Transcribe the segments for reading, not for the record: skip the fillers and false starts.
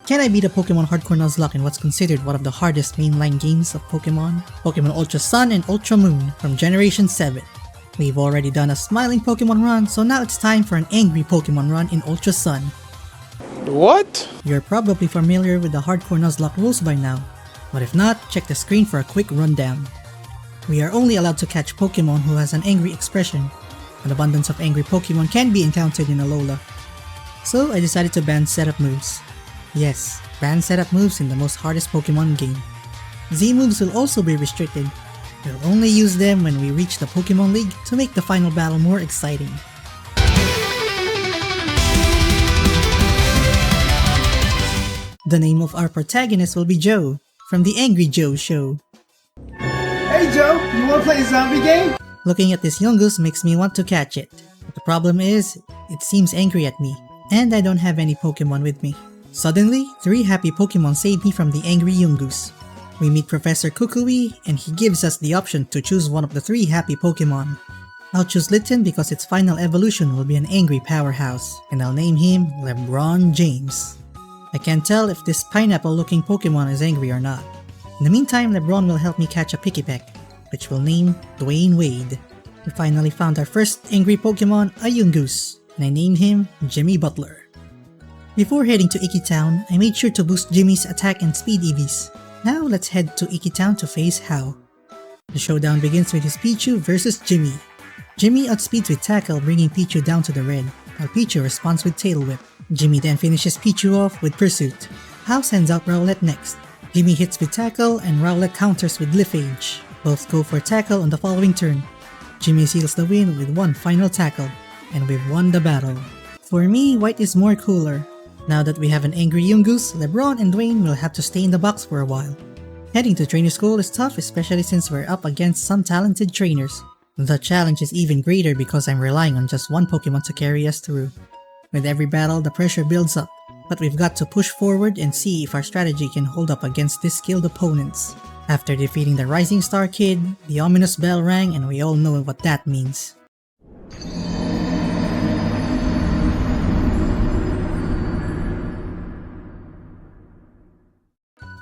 Can I beat a Pokemon Hardcore Nuzlocke in what's considered one of the hardest mainline games of Pokemon? Pokemon Ultra Sun and Ultra Moon from Generation 7. We've already done a smiling Pokemon run, so now it's time for an angry Pokemon run in Ultra Sun. What? You're probably familiar with the Hardcore Nuzlocke rules by now, but if not, check the screen for a quick rundown. We are only allowed to catch Pokemon who has an angry expression. An abundance of angry Pokemon can be encountered in Alola. So I decided to ban setup moves. Yes, ban setup moves in the most hardest Pokemon game. Z moves will also be restricted. We'll only use them when we reach the Pokemon League to make the final battle more exciting. The name of our protagonist will be Joe, from the Angry Joe show. Hey Joe, you wanna play a zombie game? Looking at this Yungoos makes me want to catch it. But the problem is, it seems angry at me, and I don't have any Pokemon with me. Suddenly, 3 happy Pokemon save me from the angry Yungoos. We meet Professor Kukui, and he gives us the option to choose one of the 3 happy Pokemon. I'll choose Litten because its final evolution will be an angry powerhouse, and I'll name him LeBron James. I can't tell if this pineapple-looking Pokemon is angry or not. In the meantime, LeBron will help me catch a Pikipek, which we'll name Dwayne Wade. We finally found our first angry Pokemon, a Yungoos, and I named him Jimmy Butler. Before heading to Iki Town, I made sure to boost Jimmy's attack and speed EVs. Now let's head to Iki Town to face Hao. The showdown begins with his Pichu versus Jimmy. Jimmy outspeeds with Tackle, bringing Pichu down to the red, while Pichu responds with Tail Whip. Jimmy then finishes Pichu off with Pursuit. Hao sends out Rowlet next. Jimmy hits with Tackle and Rowlet counters with Leafage. Both go for Tackle on the following turn. Jimmy seals the win with one final tackle, and we've won the battle. For me, white is more cooler. Now that we have an angry Yungoos, LeBron and Dwayne will have to stay in the box for a while. Heading to trainer school is tough, especially since we're up against some talented trainers. The challenge is even greater because I'm relying on just one Pokemon to carry us through. With every battle, the pressure builds up, but we've got to push forward and see if our strategy can hold up against these skilled opponents. After defeating the Rising Star Kid, the ominous bell rang and we all know what that means.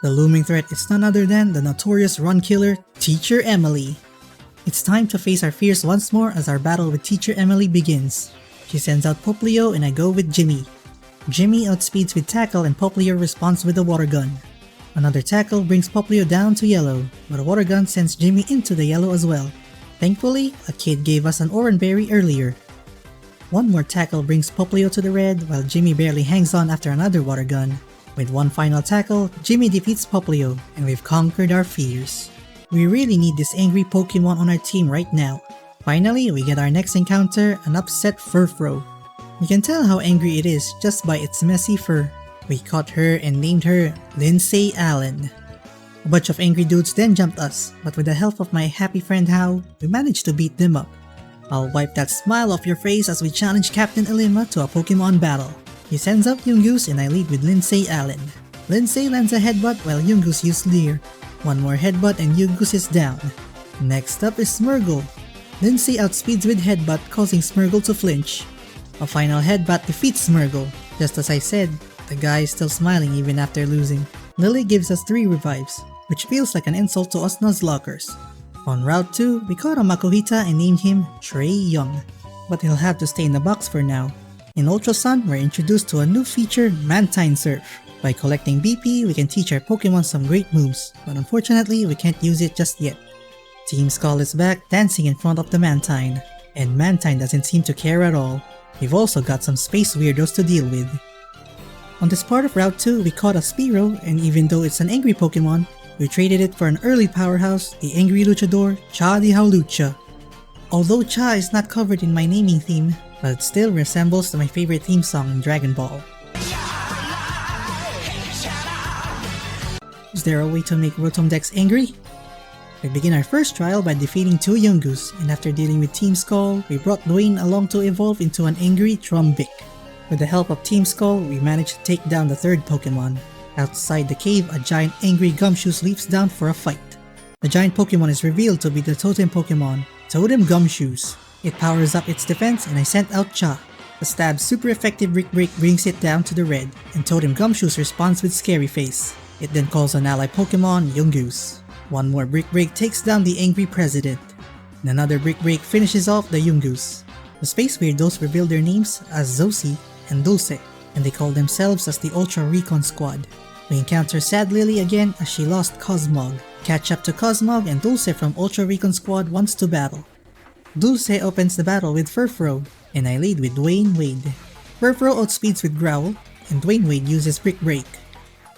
The looming threat is none other than the notorious run killer, Teacher Emily. It's time to face our fears once more as our battle with Teacher Emily begins. She sends out Poplio and I go with Jimmy. Jimmy outspeeds with Tackle and Poplio responds with a Water Gun. Another Tackle brings Poplio down to yellow, but a Water Gun sends Jimmy into the yellow as well. Thankfully, a kid gave us an Oran Berry earlier. One more Tackle brings Poplio to the red, while Jimmy barely hangs on after another Water Gun. With one final tackle, Jimmy defeats Poplio, and we've conquered our fears. We really need this angry Pokemon on our team right now. Finally, we get our next encounter, an upset Furfro. You can tell how angry it is just by its messy fur. We caught her and named her Lindsay Allen. A bunch of angry dudes then jumped us, but with the help of my happy friend Hao, we managed to beat them up. I'll wipe that smile off your face as we challenge Captain Ilima to a Pokemon battle. He sends out Yungoos and I lead with Lindsay Allen. Lindsay lands a headbutt while Yungoos use Leer. One more headbutt and Yungoos is down. Next up is Smeargle. Lindsay outspeeds with headbutt, causing Smeargle to flinch. A final headbutt defeats Smeargle. Just as I said, the guy is still smiling even after losing. Lily gives us 3 revives, which feels like an insult to us Nuzlockers. On Route 2, we caught a Makuhita and named him Shirray Young, but he'll have to stay in the box for now. In Ultra Sun, we're introduced to a new feature, Mantine Surf. By collecting BP, we can teach our Pokemon some great moves, but unfortunately, we can't use it just yet. Team Skull is back, dancing in front of the Mantine, and Mantine doesn't seem to care at all. We've also got some space weirdos to deal with. On this part of Route 2, we caught a Spearow, and even though it's an angry Pokemon, we traded it for an early powerhouse, the angry luchador, Cha the Howlucha. Although Cha is not covered in my naming theme, but it still resembles to my favorite theme song in Dragon Ball. Is there a way to make Rotom Dex angry? We begin our first trial by defeating 2 Yungoos, and after dealing with Team Skull, we brought Dwayne along to evolve into an angry Trumbic. With the help of Team Skull, we managed to take down the 3rd Pokemon. Outside the cave, a giant angry Gumshoos leaps down for a fight. The giant Pokemon is revealed to be the Totem Pokemon, Totem Gumshoos. It powers up its defense and I sent out Cha. The stab's super effective Brick Break brings it down to the red, and Totem Gumshoes responds with Scary Face. It then calls on ally Pokemon, Yungoos. One more Brick Break takes down the angry president, and another Brick Break finishes off the Yungoos. The Space Weirdos reveal their names as Zosie and Dulce, and they call themselves as the Ultra Recon Squad. We encounter Sad Lily again as she lost Cosmog. Catch up to Cosmog, and Dulce from Ultra Recon Squad wants to battle. Dulce opens the battle with Furfrou, and I lead with Dwayne Wade. Furfrou outspeeds with Growl, and Dwayne Wade uses Brick Break.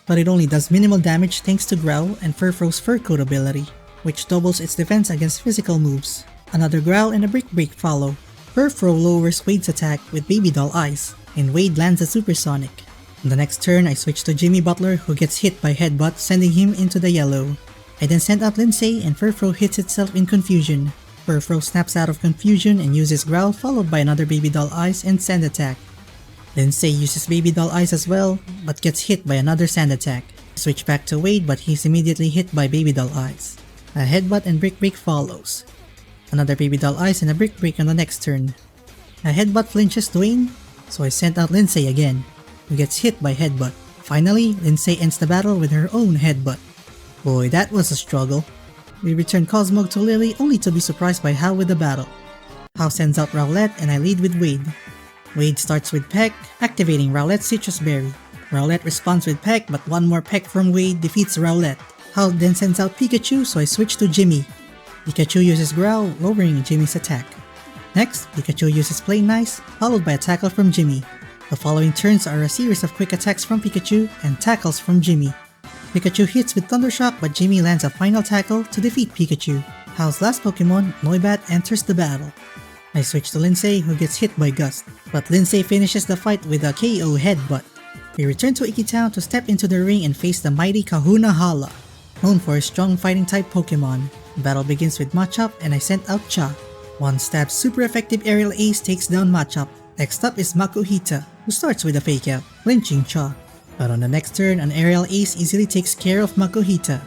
But it only does minimal damage thanks to Growl and Furfrou's Fur Coat ability, which doubles its defense against physical moves. Another Growl and a Brick Break follow. Furfrou lowers Wade's attack with Baby Doll Eyes, and Wade lands a Supersonic. On the next turn, I switch to Jimmy Butler, who gets hit by Headbutt, sending him into the yellow. I then send out Lindsay, and Furfrou hits itself in confusion. Furfrou snaps out of confusion and uses Growl, followed by another Baby Doll Eyes and Sand Attack. Lindsay uses Baby Doll Eyes as well, but gets hit by another Sand Attack. I switch back to Wade, but he's immediately hit by Baby Doll Eyes. A Headbutt and Brick Break follows. Another Baby Doll Eyes and a Brick Break on the next turn. A Headbutt flinches Dwayne, so I sent out Lindsay again, who gets hit by Headbutt. Finally, Lindsay ends the battle with her own Headbutt. Boy, that was a struggle. We return Cosmog to Lily only to be surprised by Hal with the battle. Hal sends out Rowlet and I lead with Wade. Wade starts with Peck, activating Rowlet's Citrus Berry. Rowlet responds with Peck, but one more Peck from Wade defeats Rowlet. Hal then sends out Pikachu, so I switch to Jimmy. Pikachu uses Growl, lowering Jimmy's attack. Next, Pikachu uses Play Nice, followed by a tackle from Jimmy. The following turns are a series of quick attacks from Pikachu and tackles from Jimmy. Pikachu hits with Thundershock, but Jimmy lands a final tackle to defeat Pikachu. Hal's last Pokemon, Noibat, enters the battle. I switch to Lindsay, who gets hit by Gust, but Lindsay finishes the fight with a KO Headbutt. We return to Iki Town to step into the ring and face the mighty Kahuna Hala, known for his strong fighting type Pokemon. The battle begins with Machop and I sent out Cha. One stab super effective aerial ace takes down Machop. Next up is Makuhita, who starts with a fake out, lynching Cha. But on the next turn, an aerial ace easily takes care of Makuhita.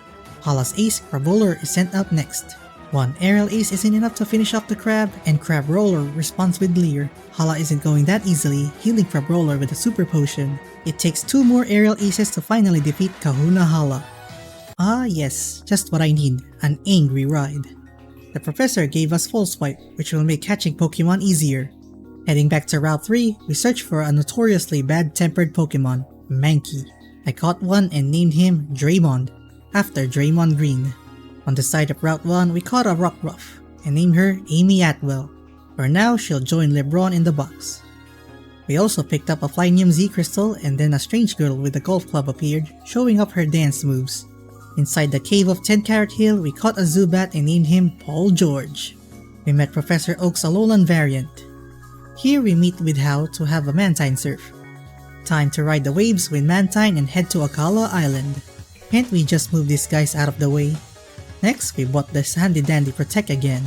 Hala's ace, Crab Roller, is sent out next. One aerial ace isn't enough to finish off the Crab, and Crab Roller responds with Leer. Hala isn't going that easily, healing Crab Roller with a super potion. It takes 2 more aerial aces to finally defeat Kahuna Hala. Ah yes, just what I need, an angry ride. The professor gave us Full Swipe, which will make catching Pokemon easier. Heading back to Route 3, we search for a notoriously bad-tempered Pokemon, Mankey. I caught one and named him Draymond, after Draymond Green. On the side of Route 1, we caught a Rockruff, and named her Amy Atwell. For now, she'll join LeBron in the box. We also picked up a Flynium Z Crystal, and then a strange girl with a golf club appeared, showing up her dance moves. Inside the cave of 10 Carat Hill, we caught a Zubat and named him Paul George. We met Professor Oak's Alolan variant. Here we meet with Hao to have a Mantine Surf. Time to ride the waves with Mantine and head to Akala Island. Can't we just move these guys out of the way? Next, we bought this handy dandy Protect again.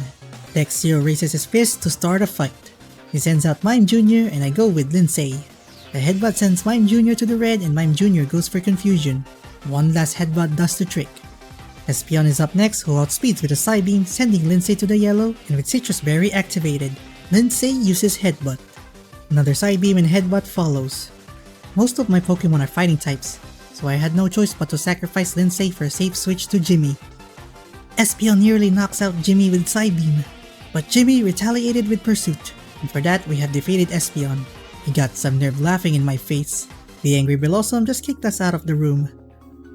Dex Zero raises his fist to start a fight. He sends out Mime Jr. and I go with Lindsay. The Headbutt sends Mime Jr. to the red and Mime Jr. goes for confusion. One last Headbutt does the trick. Espeon is up next, who outspeeds with a Psybeam, sending Lindsay to the yellow, and with Citrus Berry activated, Lindsay uses Headbutt. Another Psybeam and Headbutt follows. Most of my Pokemon are fighting types, so I had no choice but to sacrifice Lindsay for a safe switch to Jimmy. Espeon nearly knocks out Jimmy with Psybeam, but Jimmy retaliated with Pursuit, and for that we have defeated Espeon. He got some nerve laughing in my face. The angry Blossom just kicked us out of the room.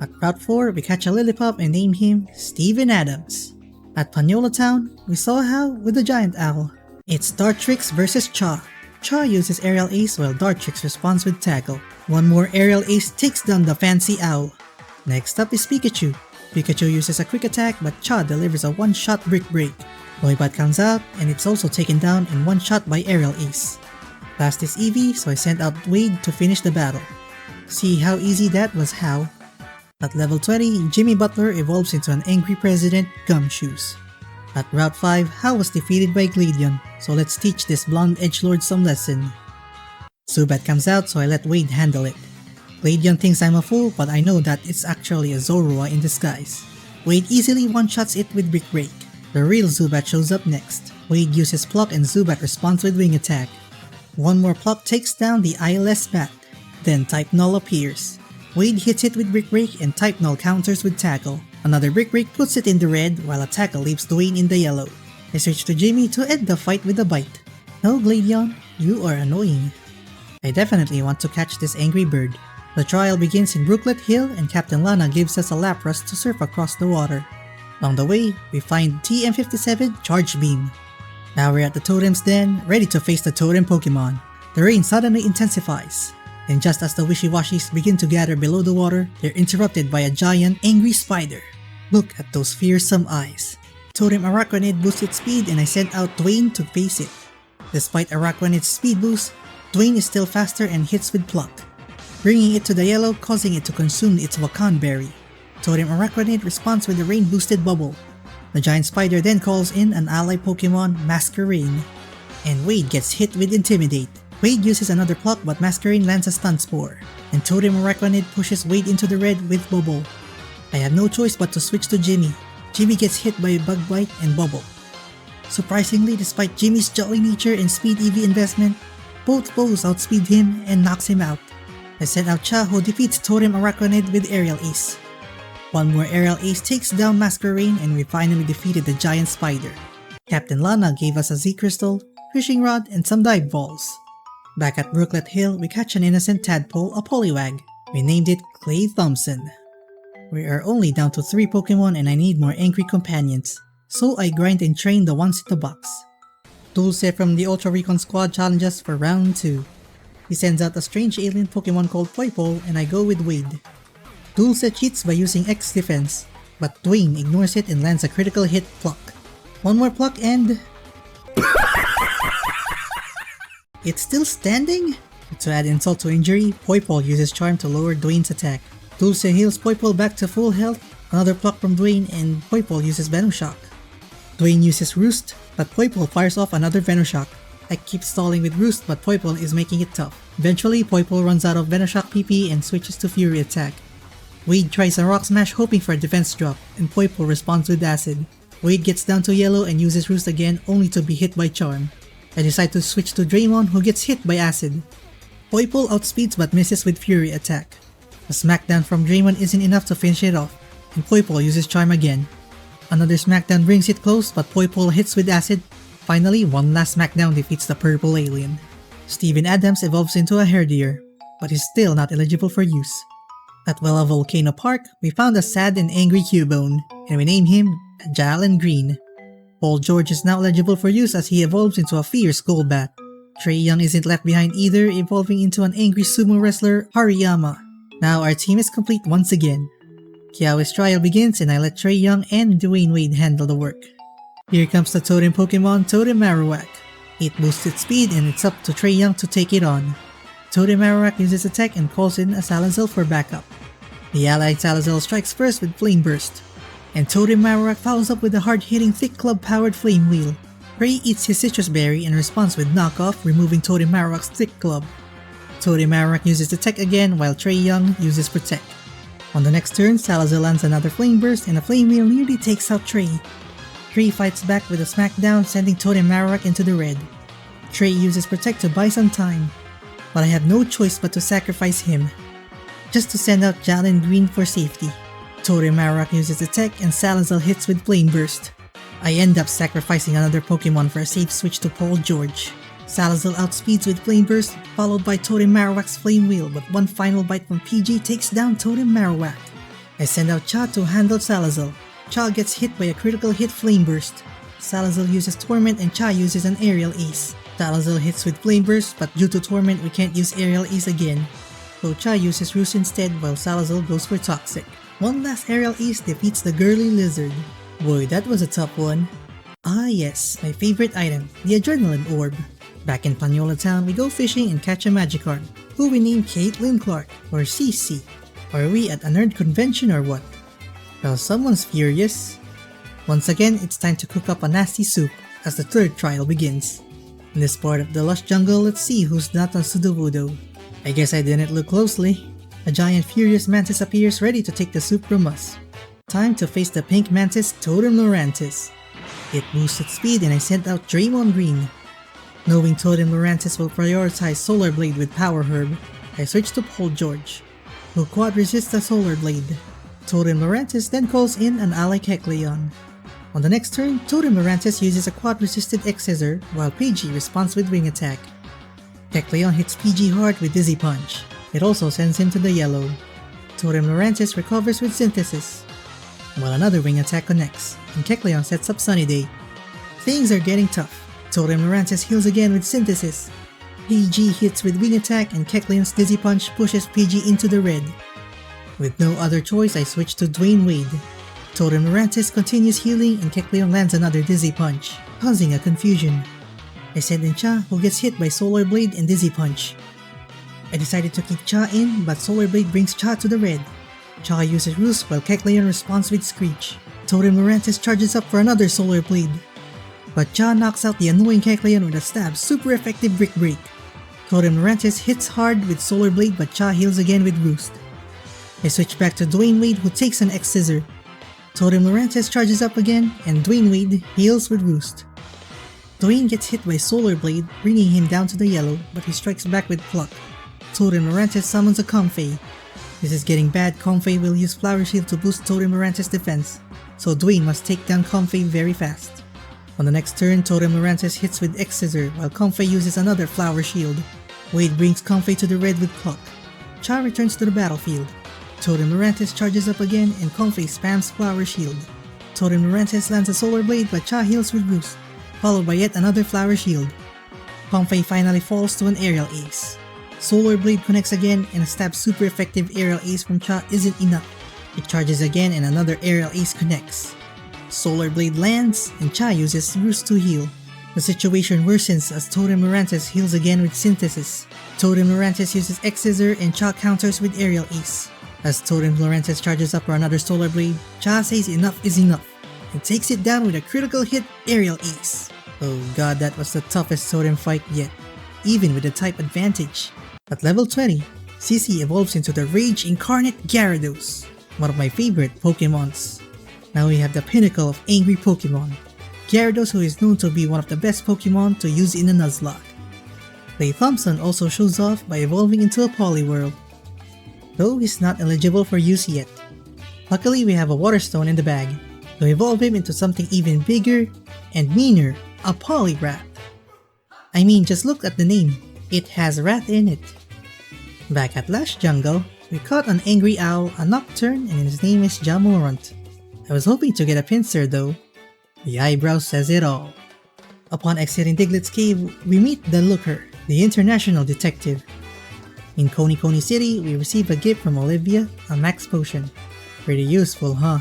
At Route 4, we catch a Lillipup and name him Steven Adams. At Panola Town, we saw Hal with a giant owl. It's Dartrix vs Cha. Cha uses Aerial Ace while Dartrix responds with Tackle. One more Aerial Ace takes down the fancy owl. Next up is Pikachu. Pikachu uses a quick attack, but Cha delivers a one-shot Brick Break. Noibat comes out, and it's also taken down in one shot by Aerial Ace. Last is Eevee, so I sent out Wade to finish the battle. See how easy that was, How? At level 20, Jimmy Butler evolves into an angry president, Gumshoes. At Route 5, Hal was defeated by Gladion, so let's teach this blonde edgelord some lesson. Zubat comes out, so I let Wade handle it. Gladion thinks I'm a fool, but I know that it's actually a Zorua in disguise. Wade easily one-shots it with Brick Break. The real Zubat shows up next. Wade uses Pluck and Zubat responds with Wing Attack. One more pluck takes down the eyeless bat. Then Type Null appears. Wade hits it with Brick Break and Type Null counters with Tackle. Another Brick Break puts it in the red while a Tackle leaves Dwayne in the yellow. I switch to Jimmy to end the fight with a bite. No, Gladion, you are annoying. I definitely want to catch this angry bird. The trial begins in Brooklet Hill and Captain Lana gives us a Lapras to surf across the water. Along the way, we find TM57 Charge Beam. Now we're at the Totem's Den, ready to face the Totem Pokemon. The rain suddenly intensifies. And just as the Wishy-Washis begin to gather below the water, they're interrupted by a giant, angry spider. Look at those fearsome eyes. Totem Araquanid boosts its speed and I sent out Dwayne to face it. Despite Araquanid's speed boost, Dwayne is still faster and hits with Pluck, bringing it to the yellow, causing it to consume its Wakan Berry. Totem Araquanid responds with a rain-boosted bubble. The giant spider then calls in an ally Pokemon, Masquerain, and Wade gets hit with Intimidate. Wade uses another Pluck but Masquerain lands a Stun Spore, and Totem Araquanid pushes Wade into the red with Bubble. I have no choice but to switch to Jimmy. Jimmy gets hit by a Bug Bite and Bubble. Surprisingly, despite Jimmy's jolly nature and speed EV investment, both foes outspeed him and knocks him out. I sent out Cha who defeats Totem Araquanid with Aerial Ace. One more Aerial Ace takes down Masquerain and we finally defeated the giant spider. Captain Lana gave us a Z-Crystal, Fishing Rod, and some Dive Balls. Back at Brooklet Hill, we catch an innocent tadpole, a Poliwag. We named it Clay Thompson. We are only down to 3 Pokemon and I need more angry companions, so I grind and train the ones in the box. Dulce from the Ultra Recon Squad challenges for round 2. He sends out a strange alien Pokemon called Poipole and I go with Wade. Dulce cheats by using X defense, but Dwayne ignores it and lands a critical hit Pluck. One more Pluck and... it's still standing? To add insult to injury, Poipole uses Charm to lower Dwayne's attack. Dulce heals Poipole back to full health, another Pluck from Dwayne, and Poipole uses Venoshock. Dwayne uses Roost, but Poipole fires off another Venoshock. I keep stalling with Roost but Poipole is making it tough. Eventually, Poipole runs out of Venoshock PP and switches to Fury Attack. Wade tries a Rock Smash hoping for a defense drop, and Poipole responds with Acid. Wade gets down to yellow and uses Roost again only to be hit by Charm. I decide to switch to Draymond who gets hit by Acid. Poipole outspeeds but misses with Fury Attack. A Smackdown from Draymond isn't enough to finish it off, and Poipole uses Charm again. Another Smackdown brings it close but Poipole hits with Acid. Finally, one last Smackdown defeats the purple alien. Steven Adams evolves into a Herdier, but is still not eligible for use. At Wella Volcano Park, we found a sad and angry Cubone, and we name him Jalen Green. Paul George is now eligible for use as he evolves into a fierce Golbat. Trey Young isn't left behind either, evolving into an angry sumo wrestler, Hariyama. Now our team is complete once again. Kiawe's trial begins and I let Trey Young and Dwayne Wade handle the work. Here comes the Totem Pokemon, Totem Marowak. It boosts its speed and it's up to Trey Young to take it on. Totem Marowak uses attack and calls in a Salazzle for backup. The allied Salazzle strikes first with Flame Burst, and Totem Marowak follows up with a hard-hitting Thick Club-powered Flame Wheel. Ray eats his Citrus Berry and responds with Knockoff, removing Totem Marowak's Thick Club. Totem Marowak uses Attack again while Trey Young uses Protect. On the next turn, Salazzle lands another Flame Burst and a Flame Wheel nearly takes out Trey. Trey fights back with a Smackdown, sending Totem Marowak into the red. Trey uses Protect to buy some time, but I have no choice but to sacrifice him, just to send out Jalen Green for safety. Totem Marowak uses Attack and Salazzle hits with Flame Burst. I end up sacrificing another Pokemon for a safe switch to Paul George. Salazzle outspeeds with Flame Burst, followed by Totem Marowak's Flame Wheel, but one final bite from PG takes down Totem Marowak. I send out Cha to handle Salazzle. Cha gets hit by a critical hit Flame Burst. Salazzle uses Torment and Cha uses an Aerial Ace. Salazzle hits with Flame Burst, but due to Torment we can't use Aerial Ace again, so Cha uses Roost instead while Salazzle goes for Toxic. One last Aerial Ace defeats the girly lizard. Boy, that was a tough one. Ah yes, my favorite item, the Adrenaline Orb. Back in Panola Town, we go fishing and catch a Magikarp, who we name Caitlin Clark, or CC. Are we at a nerd convention or what? Well, someone's furious. Once again, it's time to cook up a nasty soup as the third trial begins. In this part of the lush jungle, let's see who's not on Sudowoodo. I guess I didn't look closely. A giant furious mantis appears ready to take the soup from us. Time to face the pink mantis Totem Lurantis. It boosts its speed and I sent out Draymond Green. Knowing Totem Lurantis will prioritize Solar Blade with Power Herb, I switch to Paul George, who quad resists the Solar Blade. Totem Lurantis then calls in an ally Kecleon. On the next turn, Totem Lurantis uses a quad resisted X-Scissor while PG responds with Wing Attack. Kecleon hits PG hard with Dizzy Punch. It also sends him to the yellow. Totem Lurantis recovers with Synthesis, while another Wing Attack connects, and Kecleon sets up Sunny Day. Things are getting tough. Totem Lurantis heals again with Synthesis. PG hits with Wing Attack and Kecleon's Dizzy Punch pushes PG into the red. With no other choice, I switch to Dwayne Wade. Totem Lurantis continues healing and Kecleon lands another Dizzy Punch, causing a confusion. I send in Cha, who gets hit by Solar Blade and Dizzy Punch. I decided to keep Cha in, but Solar Blade brings Cha to the red. Cha uses Roost while Kecleon responds with Screech. Totem Lurantis charges up for another Solar Blade, but Cha knocks out the annoying Kecleon with a stab super effective Brick Break. Totem Lurantis hits hard with Solar Blade but Cha heals again with Roost. I switch back to Dwayne Wade, who takes an X-Scissor. Totem Lurantis charges up again and Dwayne Wade heals with Roost. Dwayne gets hit by Solar Blade, bringing him down to the yellow, but he strikes back with Pluck. Totem Lurantis summons a Comfey. This is getting bad. Comfey will use Flower Shield to boost Totem Lurantis' defense, so Dwayne must take down Comfey very fast. On the next turn, Totem Lurantis hits with X-Scissor while Comfey uses another Flower Shield. Wade brings Comfey to the red with Pluck. Cha returns to the battlefield. Totem Lurantis charges up again and Comfey spams Flower Shield. Totem Lurantis lands a Solar Blade but Cha heals with Roost, followed by yet another Flower Shield. Comfey finally falls to an Aerial Ace. Solar Blade connects again and a stab super effective Aerial Ace from Cha isn't enough. It charges again and another Aerial Ace connects. Solar Blade lands and Cha uses Roost to heal. The situation worsens as Totem Lurantis heals again with Synthesis. Totem Lurantis uses X-Scissor and Cha counters with Aerial Ace. As Totem Lurantis charges up for another Solar Blade, Cha says enough is enough and takes it down with a critical hit Aerial Ace. Oh god, that was the toughest Totem fight yet, even with the type advantage. At level 20, CC evolves into the Rage Incarnate Gyarados, one of my favorite Pokemons. Now we have the pinnacle of angry Pokemon, Gyarados, who is known to be one of the best Pokemon to use in a Nuzlocke. Clay Thompson also shows off by evolving into a Poliwhirl, though he's not eligible for use yet. Luckily we have a Water Stone in the bag to evolve him into something even bigger and meaner, a Poliwrath. I mean, just look at the name, it has Wrath in it. Back at Lash Jungle, we caught an Angry Owl, a Nocturne, and his name is Jamorant. I was hoping to get a Pinsir though. The eyebrow says it all. Upon exiting Diglett's cave, we meet the Looker, the international detective. In Coney City, we receive a gift from Olivia, a Max Potion. Pretty useful, huh?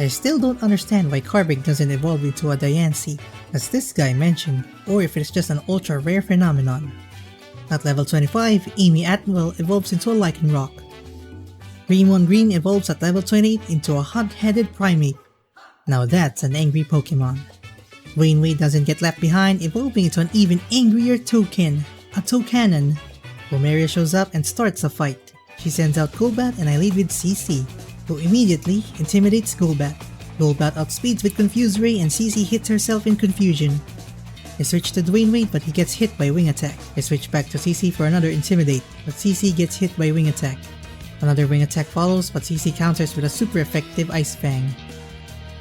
I still don't understand why Carbig doesn't evolve into a Diancie, as this guy mentioned, or if it's just an ultra rare phenomenon. At level 25, Amy Atwell evolves into a Lycanroc. Greymon Green evolves at level 28 into a hot-headed Primate. Now that's an angry Pokemon. Dwayne Wade doesn't get left behind, evolving into an even angrier Token, a Tokanon. Romeria shows up and starts a fight. She sends out Golbat and I lead with CC, who immediately intimidates Golbat. Golbat outspeeds with Confuse Ray and CC hits herself in confusion. I switch to Dwayne Wade but he gets hit by Wing Attack. I switch back to CC for another Intimidate, but CC gets hit by Wing Attack. Another Wing Attack follows but CC counters with a super effective Ice Fang.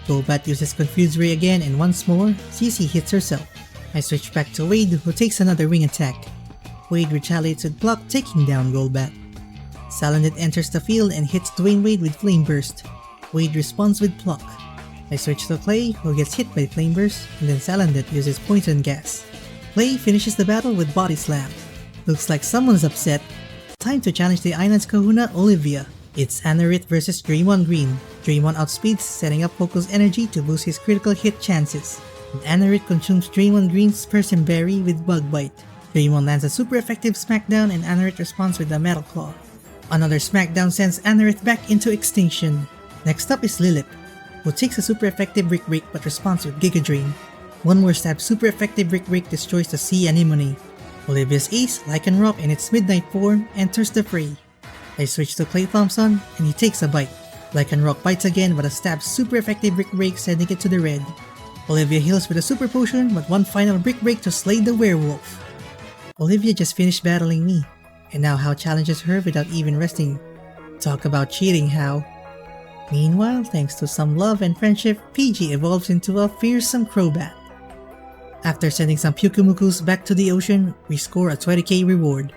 Golbat uses Confuse Ray again and once more, CC hits herself. I switch back to Wade, who takes another Wing Attack. Wade retaliates with Pluck, taking down Golbat. Salandit enters the field and hits Dwayne Wade with Flame Burst. Wade responds with Pluck. I switch to Clay, who gets hit by Flame Burst, and then Salandit uses Poison Gas. Clay finishes the battle with Body Slam. Looks like someone's upset. Time to challenge the island's Kahuna, Olivia. It's Anorith versus Greymon Green. Greymon outspeeds, setting up Poco's energy to boost his critical hit chances. And Anorith consumes Greymon Green's Person Berry with Bug Bite. Greymon lands a super effective Smackdown and Anorith responds with a Metal Claw. Another Smackdown sends Anorith back into extinction. Next up is Lilip, who takes a super effective Brick Break but responds with Giga Drain. One more stab super effective Brick Break destroys the Sea Anemone. Olivia's ace, Lycanroc in its midnight form, enters the fray. I switch to Clay Thompson and he takes a bite. Lycanroc bites again but a stab super effective Brick Break sending it to the red. Olivia heals with a super potion, but one final brick break to slay the werewolf. Olivia just finished battling me, and now Hao challenges her without even resting. Talk about cheating, Hao. Meanwhile, thanks to some love and friendship, PG evolves into a fearsome Crobat. After sending some Pukumukus back to the ocean, we score a 20k reward.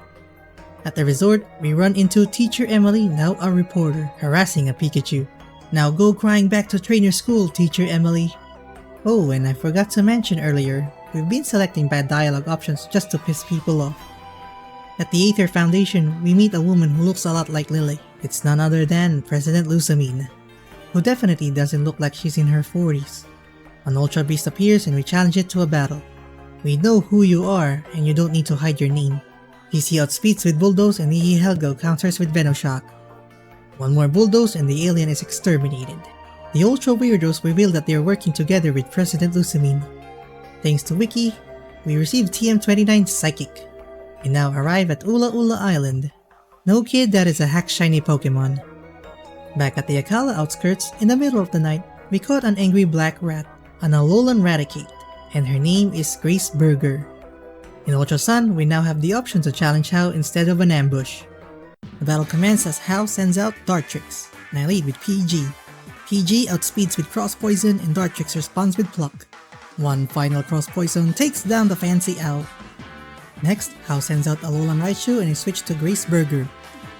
At the resort, we run into Teacher Emily, now a reporter, harassing a Pikachu. Now go crying back to trainer school, Teacher Emily. Oh, and I forgot to mention earlier, we've been selecting bad dialogue options just to piss people off. At the Aether Foundation, we meet a woman who looks a lot like Lily. It's none other than President Lusamine, who definitely doesn't look like she's in her 40s. An Ultra Beast appears and we challenge it to a battle. We know who you are, and you don't need to hide your name. PC outspeeds with Bulldoze and Helgo counters with Venoshock. One more Bulldoze and the alien is exterminated. The Ultra Weirdos reveal that they are working together with President Lusamine. Thanks to Wiki, we receive TM29 Psychic. We now arrive at Ula Ula Island. No kid, that is a hack shiny Pokemon. Back at the Akala outskirts, in the middle of the night, we caught an angry black rat, an Alolan Raticate, and her name is Grace Burger. In Ultra Sun, we now have the option to challenge Hao instead of an ambush. The battle commences as Hao sends out Dartrix, and I lead with PG. PG outspeeds with Cross Poison and Dartrix responds with Pluck. One final Cross Poison takes down the fancy owl. Next, Hao sends out Alolan Raichu and I switch to Grace Burger.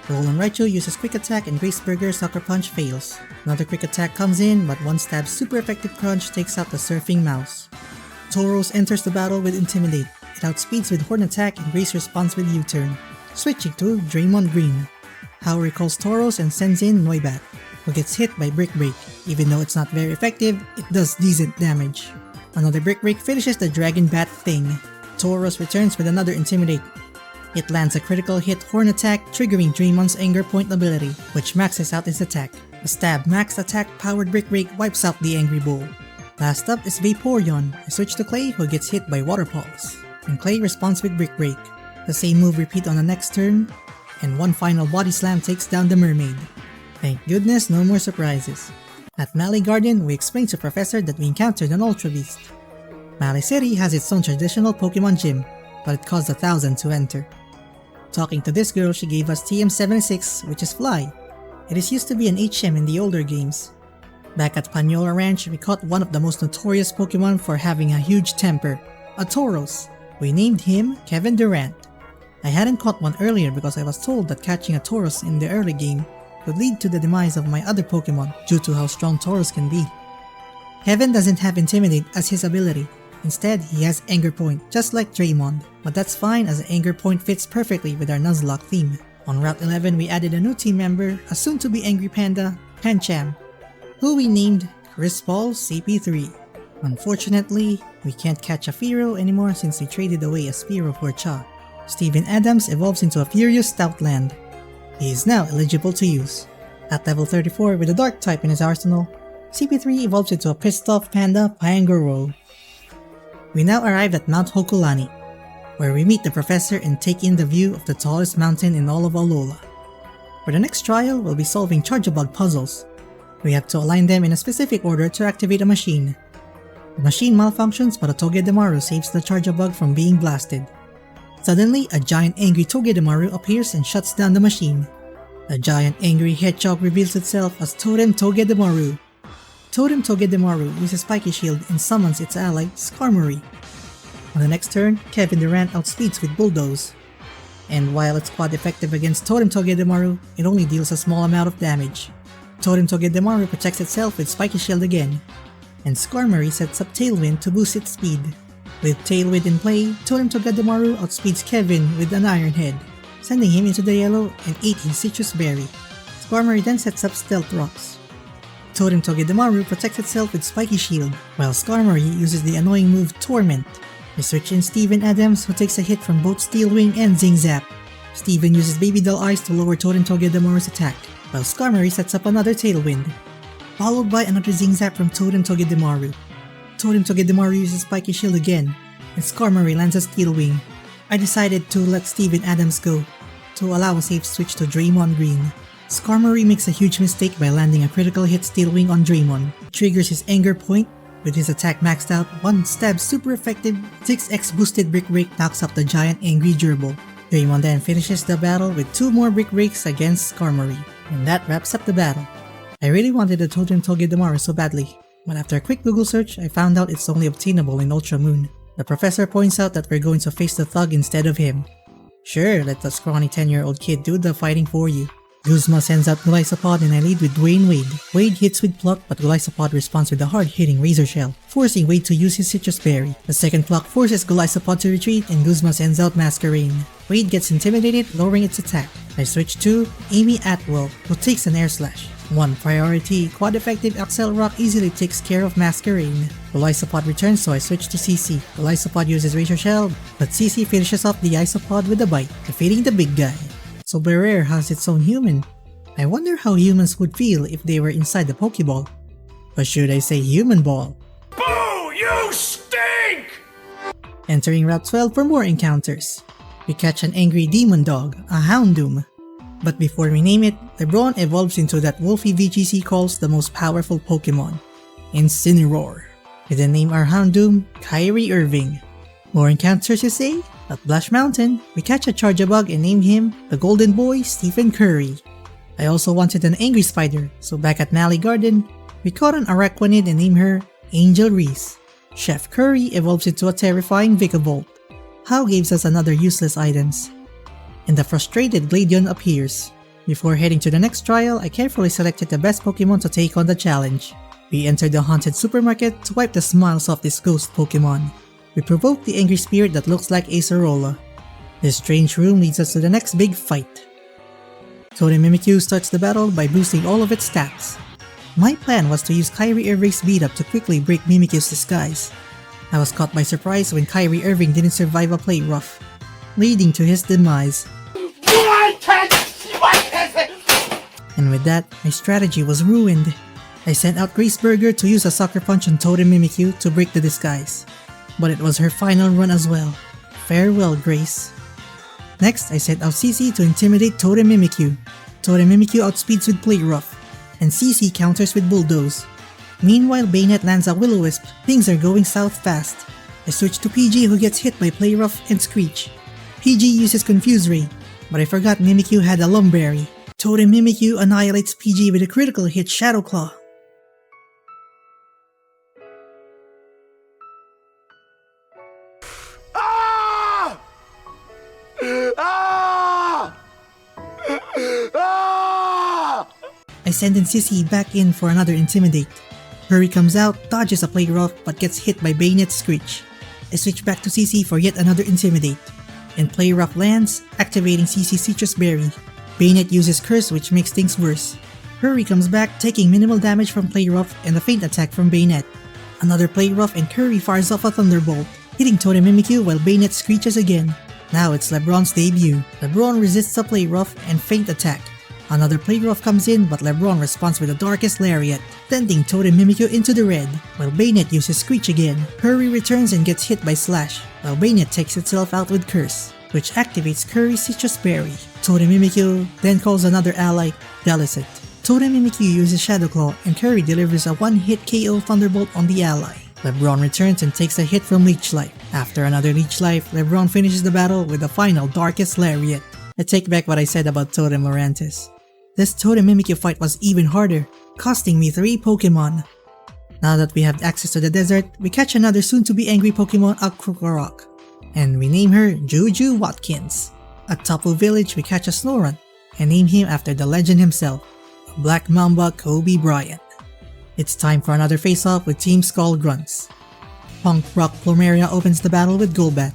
Alolan Raichu uses Quick Attack and Grace Burger's Sucker Punch fails. Another Quick Attack comes in, but one stab's super effective crunch takes out the surfing mouse. Tauros enters the battle with Intimidate. It outspeeds with Horn Attack and Grace responds with U-turn. Switching to Draymond Green. Hao recalls Tauros and sends in Noibat, who gets hit by Brick Break. Even though it's not very effective, it does decent damage. Another Brick Break finishes the Dragon Bat thing. Tauros returns with another Intimidate. It lands a critical hit Horn Attack, triggering Draymond's Anger Point ability, which maxes out his attack. A Stab Max Attack powered Brick Break wipes out the Angry Bull. Last up is Vaporeon. I switch to Clay, who gets hit by Water Pulse, and Clay responds with Brick Break. The same move repeat on the next turn, and one final Body Slam takes down the Mermaid. Thank goodness, no more surprises. At Mali Garden, we explain to Professor that we encountered an Ultra Beast. Mali City has its own traditional Pokemon gym, but it costs 1,000 to enter. Talking to this girl, she gave us TM76, which is Fly. It is used to be an HM in the older games. Back at Panyola Ranch, we caught one of the most notorious Pokemon for having a huge temper, a Tauros. We named him Kevin Durant. I hadn't caught one earlier because I was told that catching a Tauros in the early game would lead to the demise of my other Pokemon due to how strong Tauros can be. Kevin doesn't have Intimidate as his ability. Instead, he has Anger Point, just like Draymond, but that's fine as Anger Point fits perfectly with our Nuzlocke theme. On Route 11, we added a new team member, a soon-to-be angry panda, Pancham, who we named Chris Paul CP3. Unfortunately, we can't catch a Fearow anymore since we traded away a Spearow for Cha. Steven Adams evolves into a Furious Stoutland. He is now eligible to use. At level 34 with a Dark type in his arsenal, CP3 evolves into a pissed off panda, Pyangoro. We now arrive at Mount Hokulani, where we meet the professor and take in the view of the tallest mountain in all of Alola. For the next trial, we'll be solving Charjabug puzzles. We have to align them in a specific order to activate a machine. The machine malfunctions, but a Togedemaru saves the Charjabug from being blasted. Suddenly, a giant angry Togedemaru appears and shuts down the machine. A giant angry hedgehog reveals itself as Totem Togedemaru. Totem Togedemaru uses Spiky Shield and summons its ally, Skarmory. On the next turn, Kevin Durant outspeeds with Bulldoze. And while it's quad effective against Totem Togedemaru, it only deals a small amount of damage. Totem Togedemaru protects itself with Spiky Shield again, and Skarmory sets up Tailwind to boost its speed. With Tailwind in play, Totem Togedemaru outspeeds Kevin with an Iron Head, sending him into the yellow and ate his Citrus Berry. Skarmory then sets up Stealth Rocks. Totem Togedemaru protects itself with Spiky Shield, while Skarmory uses the annoying move Torment. We switch in Steven Adams, who takes a hit from both Steel Wing and Zing Zap. Steven uses Baby Doll Eyes to lower Totem Togedemaru's attack, while Skarmory sets up another Tailwind, followed by another Zing Zap from Totem Togedemaru. Totem Togedemaru uses Spiky Shield again, and Skarmory lands a Steel Wing. I decided to let Steven Adams go, to allow a safe switch to Draymond Green. Skarmory makes a huge mistake by landing a critical hit Steel Wing on Draymond. It triggers his Anger Point, With his attack maxed out, 1 stab super effective, 6x boosted Brick Break knocks up the giant angry gerbil. Greymon then finishes the battle with 2 more Brick Breaks against Skarmory, and that wraps up the battle. I really wanted the Totem Togedemaru so badly, but after a quick Google search, I found out it's only obtainable in Ultra Moon. The professor points out that we're going to face the thug instead of him. Sure, let the scrawny 10-year-old kid do the fighting for you. Guzma sends out Golisopod and I lead with Dwayne Wade. Wade hits with Pluck, but Golisopod responds with a hard-hitting Razor Shell, forcing Wade to use his Citrus Berry. The second Pluck forces Golisopod to retreat and Guzma sends out Masquerain. Wade gets intimidated, lowering its attack. I switch to Amy Atwell, who takes an Air Slash. 1 priority, Quad Effective Axel Rock easily takes care of Masquerain. Golisopod returns, so I switch to CC. Golisopod uses Razor Shell, but CC finishes off the Isopod with a bite, defeating the big guy. So Barrere has its own human. I wonder how humans would feel if they were inside the Pokeball. Or should I say human ball? Boo! You stink! Entering Route 12 for more encounters. We catch an angry demon dog, a Houndoom. But before we name it, LeBron evolves into that Wolfie VGC calls the most powerful Pokemon, Incineroar. We then name our Houndoom Kyrie Irving. More encounters, you say? At Blush Mountain, we catch a Charjabug and name him the Golden Boy Stephen Curry. I also wanted an angry spider, so back at Mally Garden, we caught an Araquanid and named her Angel Reese. Chef Curry evolves into a terrifying Vikavolt. How gives us another useless items. And the frustrated Gladion appears. Before heading to the next trial, I carefully selected the best Pokemon to take on the challenge. We entered the haunted supermarket to wipe the smiles off this ghost Pokemon. We provoke the angry spirit that looks like Acerola. This strange room leads us to the next big fight. Totem Mimikyu starts the battle by boosting all of its stats. My plan was to use Kyrie Irving's beat-up to quickly break Mimikyu's disguise. I was caught by surprise when Kyrie Irving didn't survive a play rough, leading to his demise. And with that, my strategy was ruined. I sent out Grace Burger to use a Sucker Punch on Totem Mimikyu to break the disguise. But it was her final run as well. Farewell, Grace. Next, I sent out CC to intimidate Totem Mimikyu. Totem Mimikyu outspeeds with Play Rough, and CC counters with Bulldoze. Meanwhile, Bayonet lands a Will-O-Wisp. Things are going south fast. I switch to PG, who gets hit by Play Rough and Screech. PG uses Confuse Ray, but I forgot Mimikyu had a Lumberry. Totem Mimikyu annihilates PG with a critical hit Shadow Claw. I send in Sissy back in for another Intimidate. Hurry comes out, dodges a Play Rough but gets hit by Bayonet Screech. I switch back to CC for yet another Intimidate. And Play Rough lands, activating CC's Citrus Berry. Bayonet uses Curse, which makes things worse. Hurry comes back, taking minimal damage from Play Rough and a feint attack from Bayonet. Another Play Rough and Curry fires off a Thunderbolt, hitting Totem Mimikyu while Bayonet screeches again. Now it's LeBron's debut. LeBron resists a Play Rough and feint attack. Another Play Rough comes in, but LeBron responds with the Darkest Lariat, sending Totem Mimikyu into the red, while Bayonet uses Screech again. Hurry returns and gets hit by Slash, while Bayonet takes itself out with Curse, which activates Curry's Citrus Berry. Totem Mimikyu then calls another ally, Delicate. Totem Mimikyu uses Shadow Claw, and Curry delivers a one-hit KO Thunderbolt on the ally. LeBron returns and takes a hit from Leech Life. After another Leech Life, LeBron finishes the battle with the final Darkest Lariat. I take back what I said about Totem Morantis. This Totem Mimikyu fight was even harder, costing me 3 Pokemon. Now that we have access to the desert, we catch another soon-to-be angry Pokemon, Krokorok, and we name her Juju Watkins. At Tapu Village, we catch a Snorunt, and name him after the legend himself, Black Mamba Kobe Bryant. It's time for another face-off with Team Skull Grunts. Punk Rock Plumeria opens the battle with Golbat,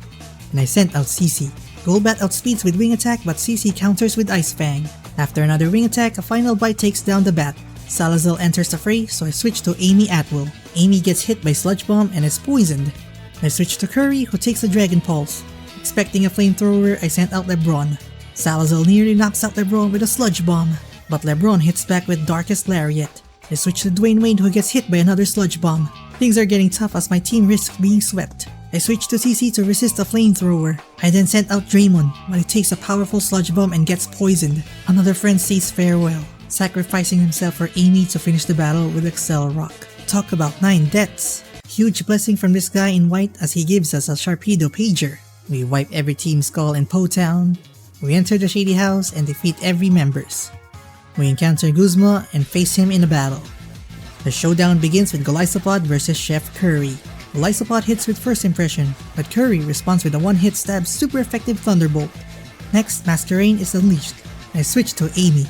and I sent out CC. Golbat outspeeds with Wing Attack, but CC counters with Ice Fang. After another Wing Attack, a final bite takes down the bat. Salazzle enters the fray, so I switch to Amy Atwell. Amy gets hit by Sludge Bomb and is poisoned. I switch to Curry, who takes a Dragon Pulse. Expecting a Flamethrower, I sent out LeBron. Salazzle nearly knocks out LeBron with a Sludge Bomb, but LeBron hits back with Darkest Lariat. I switch to Dwayne Wade, who gets hit by another Sludge Bomb. Things are getting tough as my team risks being swept. I switch to CC to resist a Flamethrower. I then sent out Draymond, but he takes a powerful Sludge Bomb and gets poisoned. Another friend says farewell, sacrificing himself for Amy to finish the battle with Excel Rock. Talk about 9 deaths. huge blessing from this guy in white as he gives us a Sharpedo Pager. We wipe every team's skull in Po-Town. We enter the Shady House and defeat every members. We encounter Guzma and face him in a battle. The showdown begins with Golisopod versus Chef Curry. Golisopod hits with first impression, but Curry responds with a one-hit stab super effective Thunderbolt. Next, Masquerain is unleashed. I switch to Amy.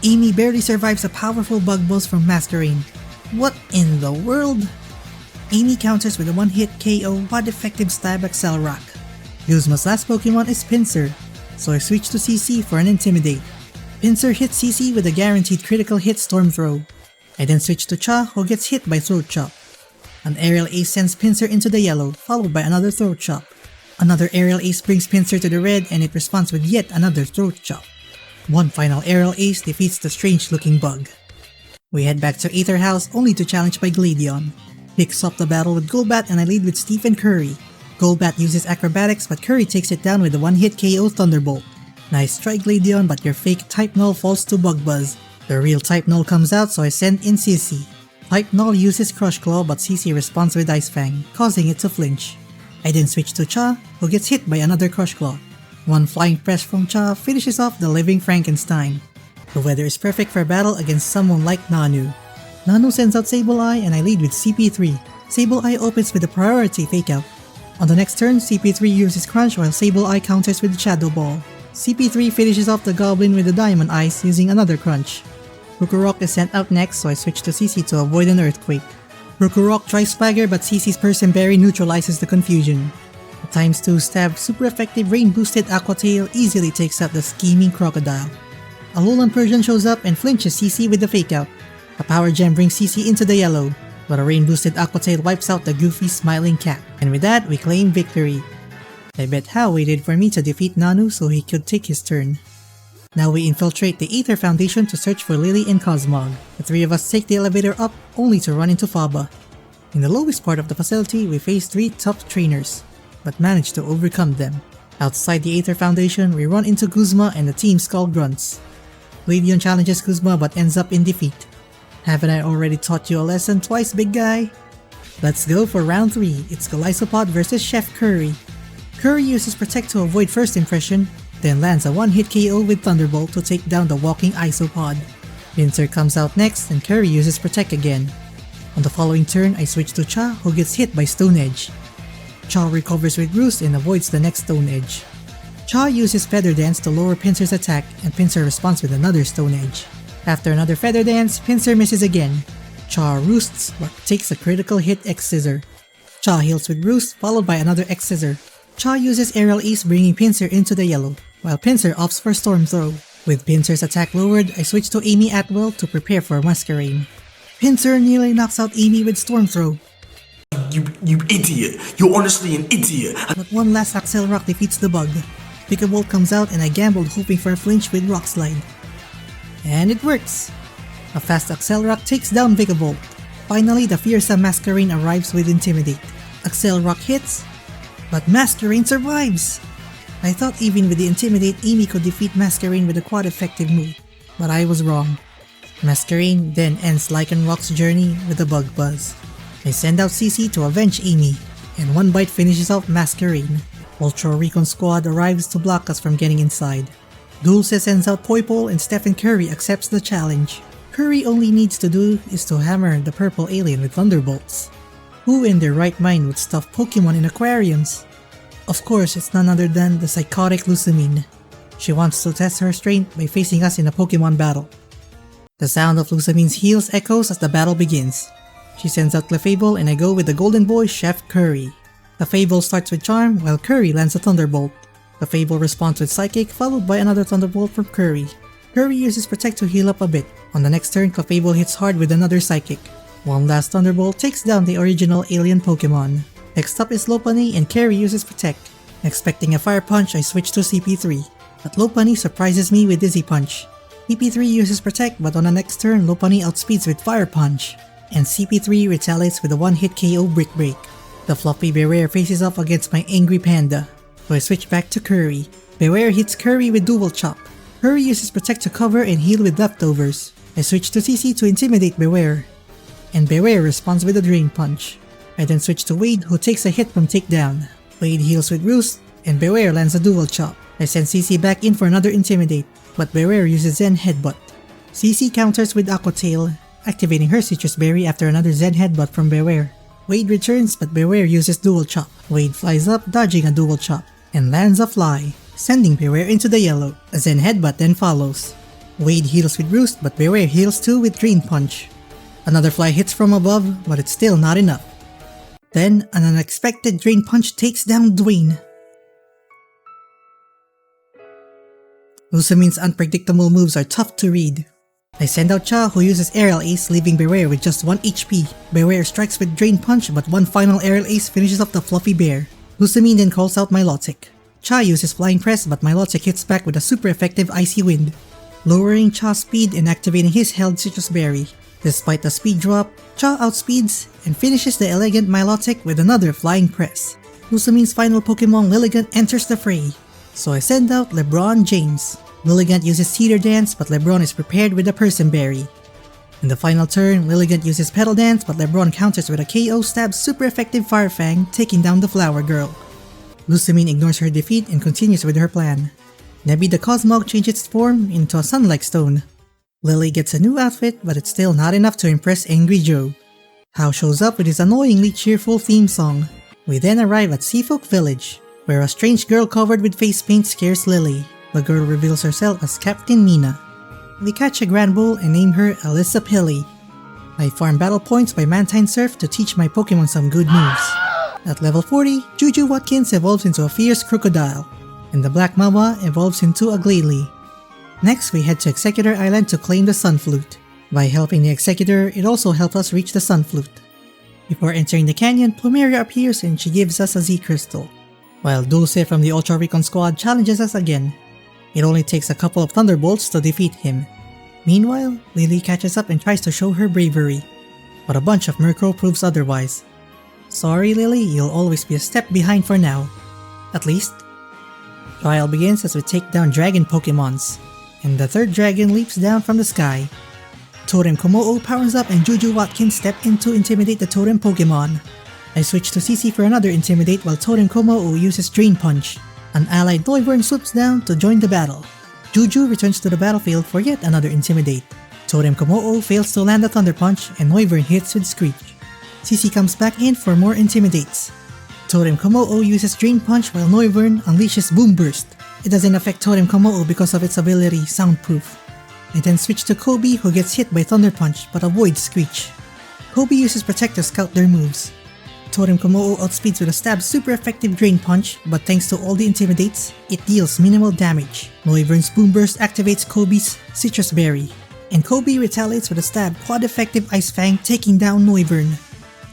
Amy barely survives a powerful bug buzz from Masquerain. What in the world? Amy counters with a one-hit KO quad-effective stab Accelerock. Guzma's last Pokemon is Pinsir, so I switch to CC for an Intimidate. Pinsir hits CC with a guaranteed critical hit Storm Throw. I then switch to Cha, who gets hit by Throat Chop. An Aerial Ace sends Pinsir into the yellow, followed by another Throat Chop. Another Aerial Ace brings Pinsir to the red and it responds with yet another Throat Chop. One final Aerial Ace defeats the strange-looking bug. We head back to Aether House only to challenge by Gladion. Picks up the battle with Golbat and I lead with Stephen Curry. Golbat uses Acrobatics but Curry takes it down with a one-hit KO Thunderbolt. Nice try Gladion, but your fake Type Null falls to Bug Buzz. The real Type Null comes out, so I send in CC. Type Null uses Crush Claw but CC responds with Ice Fang, causing it to flinch. I then switch to Cha, who gets hit by another Crush Claw. One flying press from Cha finishes off the living Frankenstein. The weather is perfect for a battle against someone like Nanu. Nanu sends out Sableye and I lead with CP3. Sableye opens with a priority Fake Out. On the next turn, CP3 uses Crunch while Sableye counters with Shadow Ball. CP3 finishes off the Goblin with the Diamond Eyes using another Crunch. Rookorock is sent out next, so I switch to CC to avoid an Earthquake. Rookorock tries Swagger but CC's Person Berry neutralizes the confusion. The ×2 stab super effective rain boosted Aqua Tail easily takes out the scheming Crocodile. Alolan Persian shows up and flinches CC with the Fake Out. A Power Gem brings CC into the yellow, but a rain boosted Aqua Tail wipes out the goofy smiling cat. And with that, we claim victory. I bet Hao waited for me to defeat Nanu so he could take his turn. Now we infiltrate the Aether Foundation to search for Lily and Cosmog. The three of us take the elevator up, only to run into Faba. In the lowest part of the facility, we face three tough trainers, but manage to overcome them. Outside the Aether Foundation, we run into Guzma and the team's called Grunts. Gladion challenges Guzma but ends up in defeat. Haven't I already taught you a lesson twice, big guy? Let's go for round 3, it's Golisopod versus Chef Curry. Curry uses Protect to avoid first impression, then lands a one-hit KO with Thunderbolt to take down the walking Isopod. Pinsir comes out next and Curry uses Protect again. On the following turn, I switch to Cha, who gets hit by Stone Edge. Cha recovers with Roost and avoids the next Stone Edge. Cha uses Feather Dance to lower Pinsir's attack and Pinsir responds with another Stone Edge. After another Feather Dance, Pinsir misses again. Cha roosts but takes a critical hit X-Scissor. Cha heals with Roost followed by another X-Scissor. Cha uses Aerial Ace bringing Pinsir into the yellow, while Pinsir opts for Storm Throw. With Pinsir's attack lowered, I switch to Amy Atwell to prepare for Masquerain. Pinsir nearly knocks out Amy with Storm Throw. You idiot! You're honestly an idiot! But one last Accelerock defeats the bug. Pickabolt comes out and I gambled hoping for a flinch with Rock Slide. And it works! A fast Accelerock takes down Pickabolt. Finally, the fearsome Masquerain arrives with Intimidate. Accelerock hits, but Masquerain survives! I thought even with the Intimidate, Amy could defeat Masquerain with a quad-effective move, but I was wrong. Masquerain then ends Lycanrock's journey with a Bug Buzz. I send out CC to avenge Amy, and one bite finishes off Masquerain. Ultra Recon Squad arrives to block us from getting inside. Dulce sends out Poipole and Stephen Curry accepts the challenge. Curry only needs to do is to hammer the purple alien with Thunderbolts. Who in their right mind would stuff Pokemon in aquariums? Of course, it's none other than the psychotic Lucamine. She wants to test her strength by facing us in a Pokemon battle. The sound of Lucamine's heels echoes as the battle begins. She sends out Clefable and I go with the golden boy Chef Curry. Clefable starts with Charm while Curry lands a Thunderbolt. Clefable responds with Psychic followed by another Thunderbolt from Curry. Curry uses Protect to heal up a bit. On the next turn, Clefable hits hard with another Psychic. One last Thunderbolt takes down the original alien Pokemon. Next up is Lopunny and Curry uses Protect. Expecting a Fire Punch, I switch to CP3. But Lopunny surprises me with Dizzy Punch. CP3 uses Protect but on the next turn, Lopunny outspeeds with Fire Punch. And CP3 retaliates with a one-hit KO Brick Break. The fluffy Bewear faces off against my angry panda, so I switch back to Curry. Bewear hits Curry with Dual Chop. Curry uses Protect to cover and heal with Leftovers. I switch to CC to intimidate Bewear, and Bewear responds with a Drain Punch. I then switch to Wade, who takes a hit from Takedown. Wade heals with Roost, and Beware lands a dual chop. I send CC back in for another Intimidate, but Beware uses Zen Headbutt. CC counters with Aqua Tail, activating her Citrus Berry after another Zen Headbutt from Beware. Wade returns, but Beware uses Dual Chop. Wade flies up, dodging a Dual Chop, and lands a Fly, sending Beware into the yellow. A Zen Headbutt then follows. Wade heals with Roost, but Beware heals too with Drain Punch. Another Fly hits from above, but it's still not enough. Then, an unexpected Drain Punch takes down Dwayne. Lusamine's unpredictable moves are tough to read. I send out Cha, who uses Aerial Ace, leaving Beware with just 1 HP. Beware strikes with Drain Punch, but one final Aerial Ace finishes off the fluffy bear. Lusamine then calls out Milotic. Cha uses Flying Press, but Milotic hits back with a super effective Icy Wind, lowering Cha's speed and activating his held Citrus Berry. Despite the speed drop, Cha outspeeds and finishes the elegant Milotic with another Flying Press. Lusamine's final Pokemon Lilligant enters the fray, so I send out LeBron James. Lilligant uses Cedar Dance, but LeBron is prepared with a Person Berry. In the final turn, Lilligant uses Petal Dance, but LeBron counters with a KO stab super effective Fire Fang, taking down the Flower Girl. Lusamine ignores her defeat and continues with her plan. Nebby the Cosmog changes its form into a Sun-like stone. Lily gets a new outfit, but it's still not enough to impress Angry Joe. Hao shows up with his annoyingly cheerful theme song. We then arrive at Seafolk Village, where a strange girl covered with face paint scares Lily. The girl reveals herself as Captain Mina. We catch a Grand Bull and name her Alyssa Pilly. I farm battle points by Mantine Surf to teach my Pokemon some good moves. At level 40, Juju Watkins evolves into a fierce crocodile, and the Black Mamba evolves into a Glalie. Next, we head to Executor Island to claim the Sunflute. By helping the Executor, it also helps us reach the Sunflute. Before entering the canyon, Plumeria appears and she gives us a Z Crystal, while Dulce from the Ultra Recon Squad challenges us again. It only takes a couple of Thunderbolts to defeat him. Meanwhile, Lily catches up and tries to show her bravery, but a bunch of Murkrow proves otherwise. Sorry Lily, you'll always be a step behind for now. At least. Trial begins as we take down Dragon Pokemons, and the third dragon leaps down from the sky. Totem Komodo powers up and Juju Watkins step in to intimidate the Totem Pokemon. I switch to CC for another Intimidate while Totem Komodo uses Drain Punch. An allied Noivern swoops down to join the battle. Juju returns to the battlefield for yet another Intimidate. Totem Komodo fails to land a Thunder Punch and Noivern hits with Screech. CC comes back in for more Intimidates. Totem Komodo uses Drain Punch while Noivern unleashes Boom Burst. It doesn't affect Totem Komodo because of its ability Soundproof. I then switch to Kobe, who gets hit by Thunder Punch but avoids Screech. Kobe uses Protect to scout their moves. Totem Komodo outspeeds with a stab super effective Drain Punch, but thanks to all the Intimidates, it deals minimal damage. Noivern's Boom Burst activates Kobe's Citrus Berry, and Kobe retaliates with a stab quad effective Ice Fang, taking down Noivern.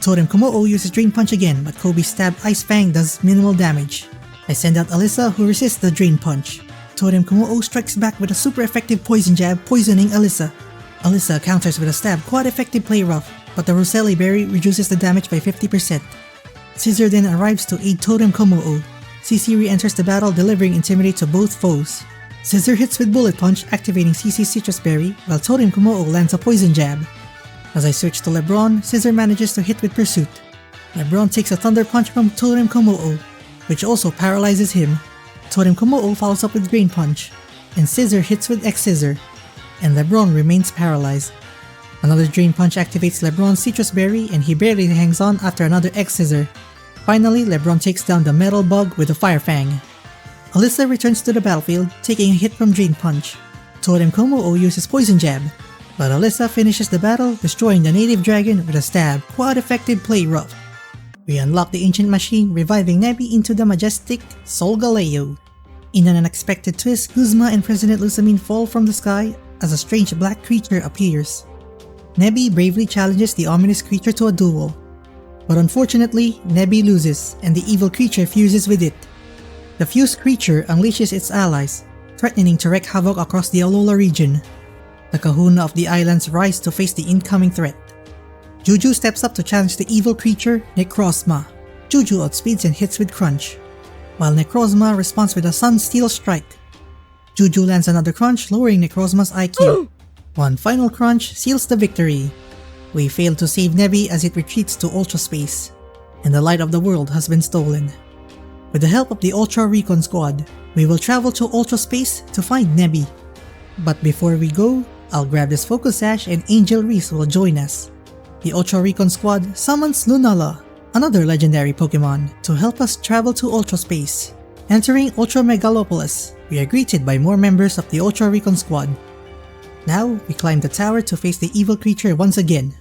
Totem Komodo uses Drain Punch again, but Kobe's stab Ice Fang does minimal damage. I send out Alyssa, who resists the Drain Punch. Totem Komodo strikes back with a super effective Poison Jab, poisoning Alyssa. Alyssa counters with a stab quad effective Play Rough, but the Roselli Berry reduces the damage by 50%. Scissor then arrives to aid Totem Komodo. CC re-enters the battle, delivering Intimidate to both foes. Scissor hits with Bullet Punch, activating CC's Citrus Berry, while Totem Komodo lands a Poison Jab. As I switch to LeBron, Scissor manages to hit with Pursuit. LeBron takes a Thunder Punch from Totem Komodo, which also paralyzes him. Totem Komodo follows up with Drain Punch, and Scissor hits with X-Scissor, and LeBron remains paralyzed. Another Drain Punch activates LeBron's Citrus Berry and he barely hangs on after another X-Scissor. Finally, LeBron takes down the Metal Bug with a Fire Fang. Alyssa returns to the battlefield, taking a hit from Drain Punch. Totem Komodo uses Poison Jab, but Alyssa finishes the battle, destroying the native dragon with a stab quad effective Play Rough. We unlock the Ancient Machine, reviving Nebby into the majestic Solgaleo. In an unexpected twist, Guzma and President Lusamine fall from the sky as a strange black creature appears. Nebby bravely challenges the ominous creature to a duel, but unfortunately, Nebby loses and the evil creature fuses with it. The fused creature unleashes its allies, threatening to wreak havoc across the Alola region. The Kahuna of the islands rise to face the incoming threat. Juju steps up to challenge the evil creature, Necrozma. Juju outspeeds and hits with Crunch, while Necrozma responds with a Sun Steel Strike. Juju lands another Crunch, lowering Necrozma's IQ. One final Crunch seals the victory. We fail to save Nebby as it retreats to Ultra Space. and the light of the world has been stolen. With the help of the Ultra Recon Squad, we will travel to Ultra Space to find Nebby. But before we go, I'll grab this Focus Sash and Angel Reese will join us. The Ultra Recon Squad summons Lunala, another legendary Pokemon, to help us travel to Ultra Space. Entering Ultra Megalopolis, we are greeted by more members of the Ultra Recon Squad. Now, we climb the tower to face the evil creature once again.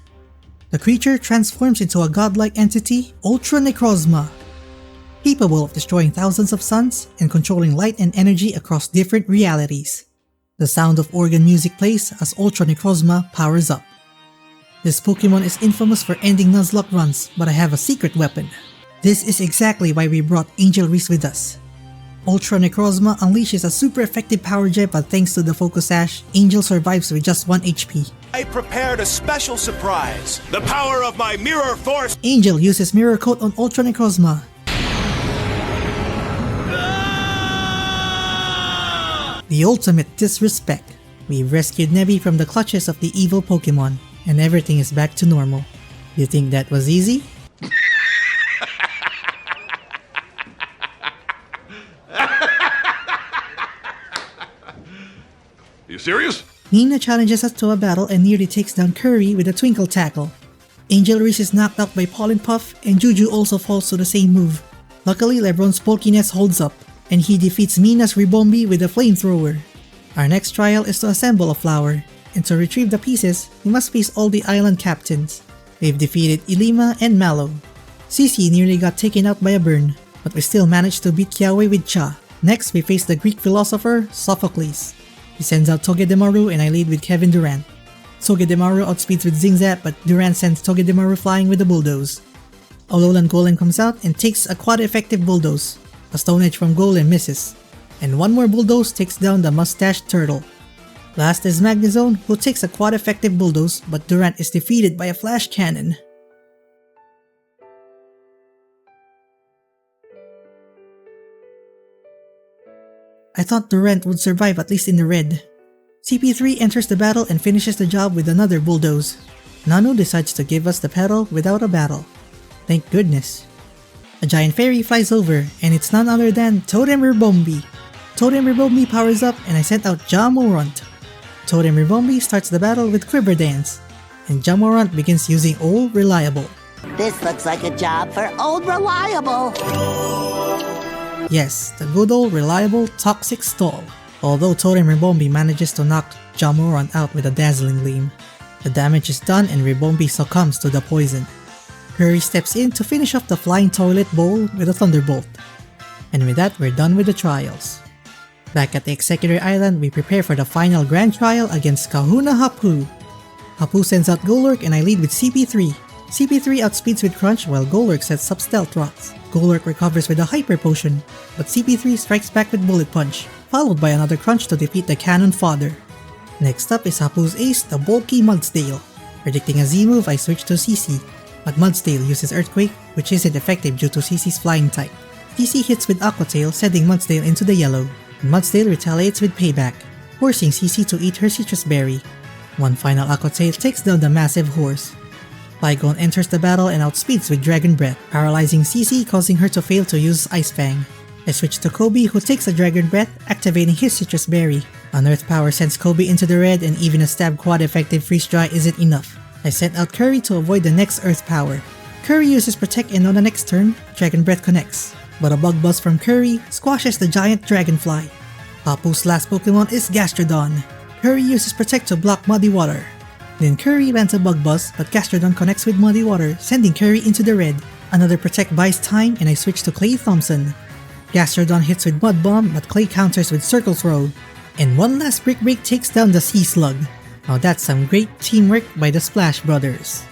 The creature transforms into a godlike entity, Ultra Necrozma, capable of destroying thousands of suns and controlling light and energy across different realities. The sound of organ music plays as Ultra Necrozma powers up. This Pokemon is infamous for ending Nuzlocke runs, but I have a secret weapon. This is exactly why we brought Angel Reese with us. Ultra Necrozma unleashes a super effective power gem, but thanks to the Focus Sash, Angel survives with just 1 HP. I prepared a special surprise. The power of my Mirror Force. Angel uses Mirror Coat on Ultra Necrozma. The ultimate disrespect. We've rescued Nebby from the clutches of the evil Pokemon, and everything is back to normal. You think that was easy? You serious? Nina challenges us to a battle and nearly takes down Curry with a Twinkle Tackle. Angel Reese is knocked out by Pollen Puff, and Juju also falls to the same move. Luckily, Lebron's Bulkiness holds up, and he defeats Mina's Ribombi with a Flamethrower. Our next trial is to assemble a flower, and to retrieve the pieces, we must face all the island captains. We've defeated Ilima and Mallow. Cici nearly got taken out by a burn, but we still managed to beat Kiawe with Cha. Next, we face the Greek philosopher, Sophocles. He sends out Togedemaru and I lead with Kevin Durant. Togedemaru outspeeds with Zingzap, but Durant sends Togedemaru flying with a Bulldoze. Alolan Golem comes out and takes a quad-effective Bulldoze. A Stone Edge from Golem misses, and one more Bulldoze takes down the Mustached Turtle. Last is Magnezone, who takes a quad-effective Bulldoze, but Durant is defeated by a Flash Cannon. I thought Durant would survive at least in the red. CP3 enters the battle and finishes the job with another Bulldoze. Nanu decides to give us the pedal without a battle. Thank goodness. A giant fairy flies over, and it's none other than Totem Ribombi. Totem Ribombi powers up and I sent out Jamorant. Totem Ribombi starts the battle with Quiver Dance, and Jamorant begins using Old Reliable. This looks like a job for Old Reliable. Yes, the good old reliable Toxic Stall. Although Totem Ribombi manages to knock Jamorant out with a Dazzling Gleam, the damage is done and Ribombi succumbs to the poison. Curry steps in to finish off the Flying Toilet Bowl with a Thunderbolt. And with that, we're done with the trials. Back at the Executor Island, we prepare for the final grand trial against Kahuna Hapu. Hapu sends out Golurk and I lead with CP3. CP3 outspeeds with Crunch while Golurk sets up Stealth Rocks. Golurk recovers with a Hyper Potion, but CP3 strikes back with Bullet Punch, followed by another Crunch to defeat the Cannon Fodder. Next up is Hapu's ace, the bulky Mudsdale. Predicting a Z move, I switch to CC, but Mudsdale uses Earthquake, which isn't effective due to CC's flying type. CC hits with Aqua Tail, sending Mudsdale into the yellow, and Mudsdale retaliates with Payback, forcing CC to eat her Citrus Berry. One final Aqua Tail takes down the massive horse. Flygon enters the battle and outspeeds with Dragon Breath, paralyzing CC, causing her to fail to use Ice Fang. I switch to Kobe, who takes a Dragon Breath, activating his Citrus Berry. Unearth Power sends Kobe into the red, and even a stab quad effective Freeze Dry isn't enough. I sent out Curry to avoid the next Earth Power. Curry uses Protect, and on the next turn, Dragon Breath connects, but a Bug Buzz from Curry squashes the giant Dragonfly. Hapu's last Pokemon is Gastrodon. Curry uses Protect to block Muddy Water. Then Curry lands a Bug Buzz, but Gastrodon connects with Muddy Water, sending Curry into the red. Another Protect buys time, and I switch to Clay Thompson. Gastrodon hits with Mud Bomb, but Clay counters with Circle Throw. And one last Brick Break takes down the Sea Slug. Now that's some great teamwork by the Splash Brothers.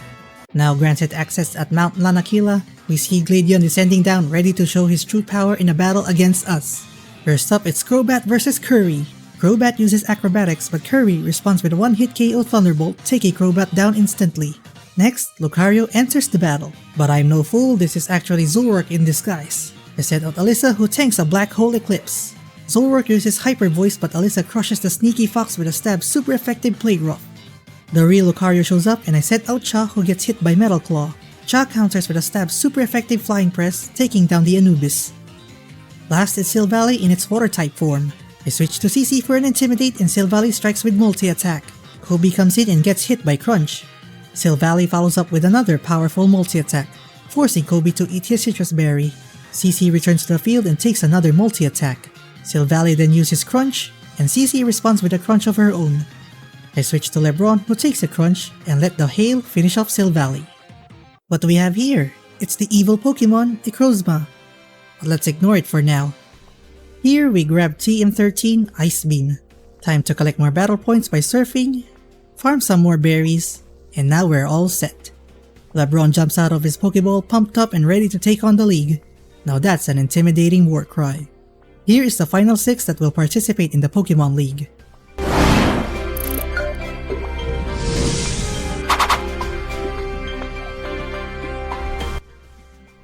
Now granted access at Mount Lanakila, we see Gladion descending down, ready to show his true power in a battle against us. First up, it's Crobat vs Curry. Crobat uses Acrobatics, but Curry responds with a one-hit KO Thunderbolt, taking Crobat down instantly. Next, Lucario enters the battle. But I'm no fool, this is actually Zoroark in disguise. I sent out Alyssa, who tanks a Black Hole Eclipse. Zoroark uses Hyper Voice, but Alyssa crushes the Sneaky Fox with a stab super effective Plague Rough. The real Lucario shows up and I sent out Cha, who gets hit by Metal Claw. Cha counters with a stab super effective flying press, taking down the Anubis. Last is Silvally in its water type form. I switch to CC for an Intimidate and Silvally strikes with multi-attack. Kobe comes in and gets hit by Crunch. Silvally follows up with another powerful multi-attack, forcing Kobe to eat his citrus berry. CC returns to the field and takes another multi-attack. Silvally then uses Crunch, and CC responds with a Crunch of her own. I switch to Lebron, who takes a Crunch and let the Hail finish off Silvally. What do we have here? It's the evil Pokemon, Icrozma. But let's ignore it for now. Here we grab TM13 Ice Beam. Time to collect more battle points by surfing, farm some more berries, and now we're all set. Lebron jumps out of his Pokeball pumped up and ready to take on the league. Now that's an intimidating war cry. Here is the final 6 that will participate in the Pokemon League.